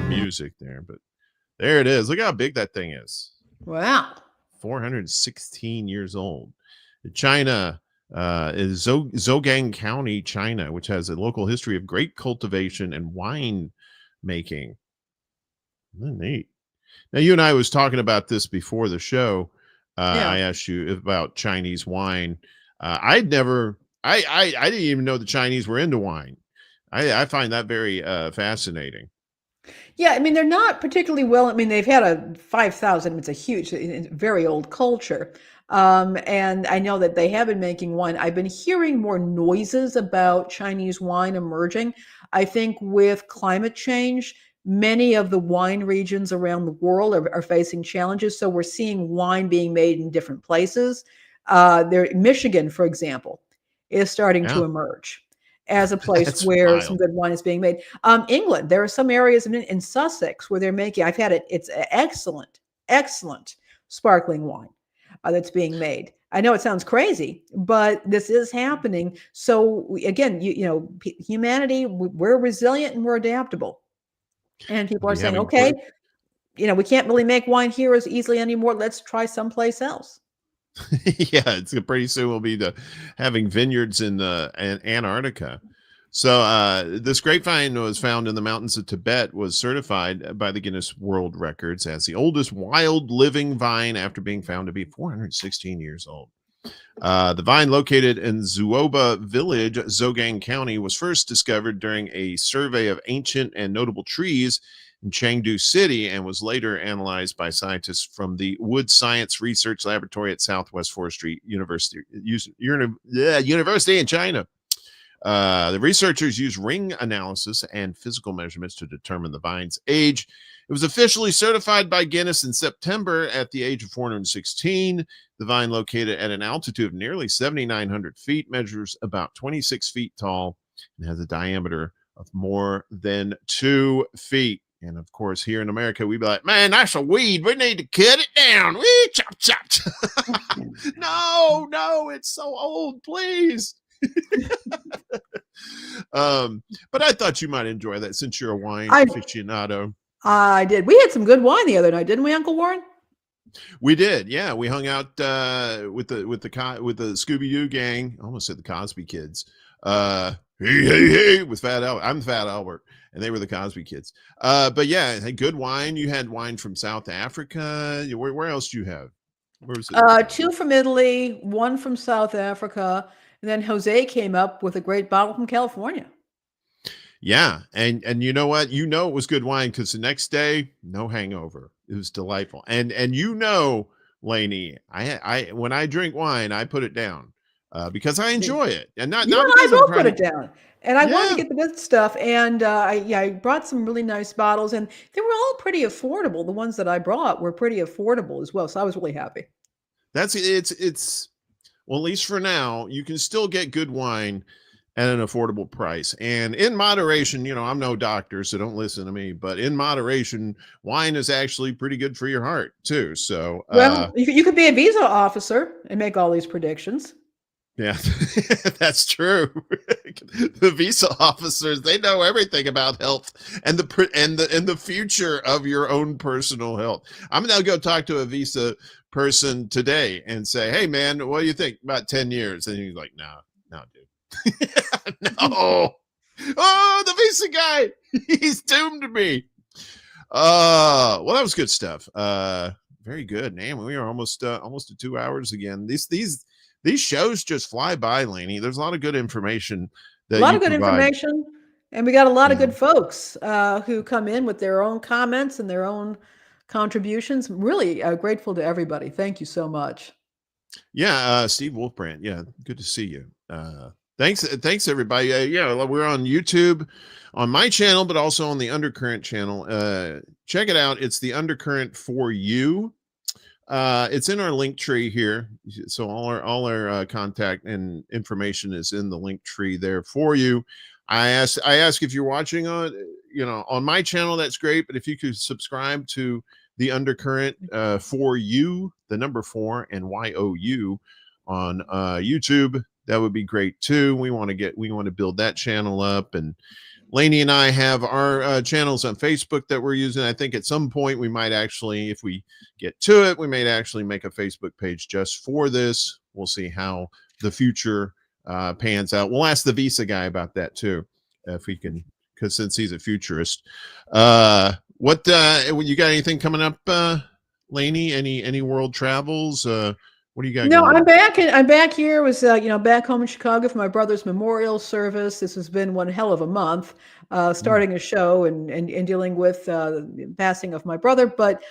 music there, but there it is. Look how big that thing is. Wow. 416 years old. China is Zhejiang County, China, which has a local history of grape cultivation and wine making. Neat. Now, you and I was talking about this before the show. I asked you about Chinese wine. I didn't even know the Chinese were into wine. I find that very fascinating. Yeah, I mean, they're not particularly well. I mean, they've had a 5,000. It's a huge, very old culture. And I know that they have been making wine. I've been hearing more noises about Chinese wine emerging. I think with climate change, many of the wine regions around the world are facing challenges. So we're seeing wine being made in different places. Michigan, for example, is starting to emerge as a place where wild. some good wine is being made. England, there are some areas in Sussex where they're making, I've had it, it's excellent sparkling wine that's being made. I know it sounds crazy, but this is happening. So again, humanity, we're resilient and we're adaptable. And people are saying, okay, we can't really make wine here as easily anymore. Let's try someplace else. Yeah, it's pretty soon we'll be having vineyards in Antarctica. So this grapevine was found in the mountains of Tibet, was certified by the Guinness World Records as the oldest wild living vine after being found to be 416 years old. The vine located in Zuoba Village, Zhejiang County, was first discovered during a survey of ancient and notable trees in Chengdu City and was later analyzed by scientists from the Wood Science Research Laboratory at Southwest Forestry University in China. The researchers used ring analysis and physical measurements to determine the vine's age. It was officially certified by Guinness in September at the age of 416. The vine, located at an altitude of nearly 7,900 feet, measures about 26 feet tall and has a diameter of more than 2 feet. And of course, here in America, we'd be like, man, that's a weed. We need to cut it down. We chop, chop. No, it's so old, please. But I thought you might enjoy that since you're a wine aficionado. I did. We had some good wine the other night, didn't we, Uncle Warren? We did, yeah. We hung out with the Scooby-Doo gang. I almost said the Cosby Kids. Hey, with Fat Albert. I'm Fat Albert, and they were the Cosby Kids. But yeah, good wine. You had wine from South Africa. Where else do you have? Where was it? 2 from Italy, 1 from South Africa, and then Jose came up with a great bottle from California. Yeah, and you know what? It was good wine because the next day, no hangover. It was delightful. And Lainey, I when I drink wine, I put it down because I enjoy it, and not I both put it down. And I wanted to get the good stuff, and I brought some really nice bottles, and they were all pretty affordable. The ones that I brought were pretty affordable as well, so I was really happy. It's well, at least for now, you can still get good wine at an affordable price, and in moderation. I'm no doctor, so don't listen to me, but in moderation, wine is actually pretty good for your heart too. So you could be a visa officer and make all these predictions. Yeah, that's true. The visa officers, they know everything about health and the future of your own personal health. I'm going to go talk to a visa person today and say, hey man, what do you think about 10 years? And he's like, no, dude. No. Oh, the visa guy, he's doomed to me. Well, that was good stuff. Very good, man. We are almost to 2 hours again. These shows just fly by, Lainey. There's a lot of good information that A lot you of good provide. information, and we got a lot of Yeah. good folks who come in with their own comments and their own contributions. Really grateful to everybody. Thank you so much. Yeah, Steve Wolfbrand. Yeah, good to see you. Thanks everybody. Yeah, we're on YouTube, on my channel, but also on the Undercurrent channel. Check it out. It's the Undercurrent for you. It's in our link tree here, so all our contact and information is in the link tree there for you. I ask if you're watching on on my channel, that's great, but if you could subscribe to the Undercurrent for you, the number 4 and YOU on YouTube, that would be great too. We want to build that channel up, and Lainey and I have our channels on Facebook that we're using. I think at some point we might actually, if we get to it, we may actually make a Facebook page just for this. We'll see how the future pans out. We'll ask the Visa guy about that too, if we can, because since he's a futurist. What you got anything coming up, Lainey? Any world travels? What do you got? No, going I'm on? back. I'm back here. Was back home in Chicago for my brother's memorial service. This has been one hell of a month, starting a show and dealing with the passing of my brother. But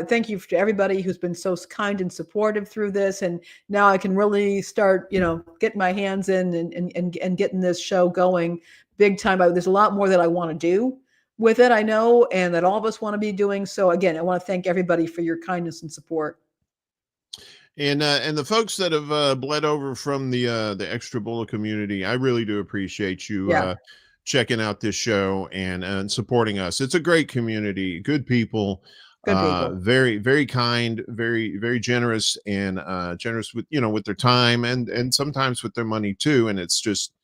thank you to everybody who's been so kind and supportive through this. And now I can really start, getting my hands in and getting this show going big time. There's a lot more that I want to do with it, I know, and that all of us want to be doing. So again, I want to thank everybody for your kindness and support. And the folks that have bled over from the Extra Bowl community, I really do appreciate you checking out this show and supporting us. It's a great community, good people, very, very kind, very, very generous, and generous with with their time and sometimes with their money too. And it's just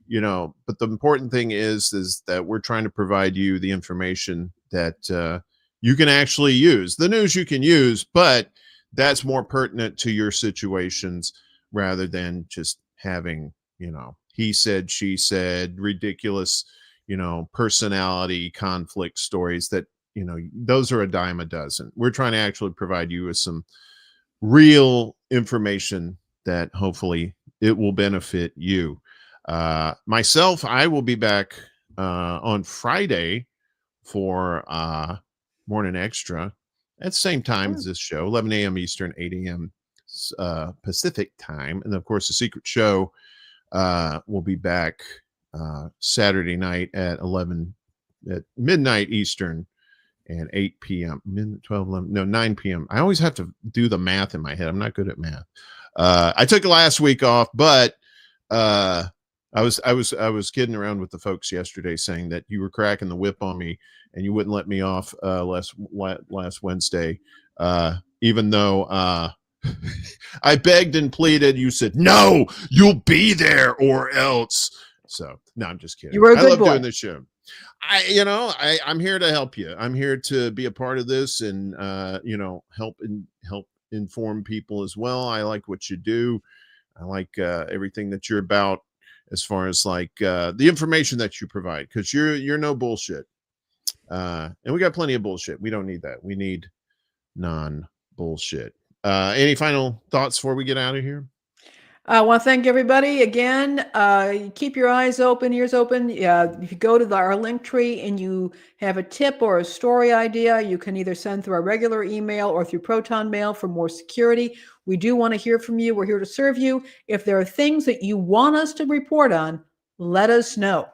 but the important thing is that we're trying to provide you the information that you can actually use. The news you can use, but that's more pertinent to your situations rather than just having, he said, she said, ridiculous, personality conflict stories that, those are a dime a dozen. We're trying to actually provide you with some real information that hopefully it will benefit you. Myself, I will be back on Friday for Morning Extra at the same time as this show, 11 a.m. Eastern, 8 a.m. Pacific time. And of course, the secret show will be back Saturday night at midnight Eastern and 8 p.m. 9 p.m. I always have to do the math in my head. I'm not good at math. I took last week off, but I was kidding around with the folks yesterday saying that you were cracking the whip on me and you wouldn't let me off last Wednesday, even though I begged and pleaded. You said, no, you'll be there or else. So no, I'm just kidding. You were a good I love boy. doing this show. I'm here to help you. I'm here to be a part of this and help inform people as well. I like what you do. I like everything that you're about as far as like the information that you provide, because you're no bullshit. And we got plenty of bullshit. We don't need that. We need non-bullshit. Any final thoughts before we get out of here? I want to thank everybody again. Keep your eyes open, ears open. If you go to our link tree and you have a tip or a story idea, you can either send through our regular email or through Proton Mail for more security. We do want to hear from you. We're here to serve you. If there are things that you want us to report on, let us know.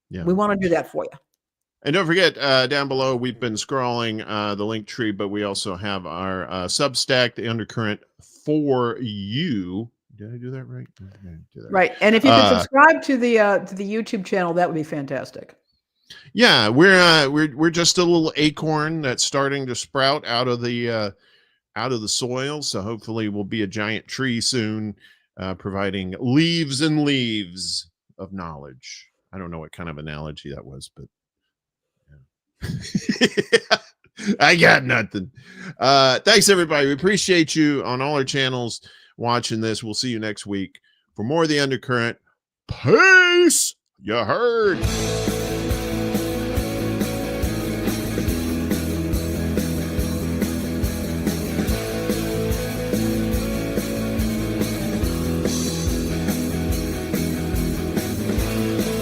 Yeah. We want to do that for you. And don't forget, down below, we've been scrolling the link tree, but we also have our Substack, The Undercurrent for you. Did I do that right? Right. And if you could subscribe to the YouTube channel, that would be fantastic. Yeah, we're just a little acorn that's starting to sprout out of the soil. So hopefully we'll be a giant tree soon, providing leaves and leaves of knowledge. I don't know what kind of analogy that was, but yeah. I got nothing. Thanks everybody. We appreciate you on all our channels watching this. We'll see you next week for more of The Undercurrent. Peace. You heard. Bye.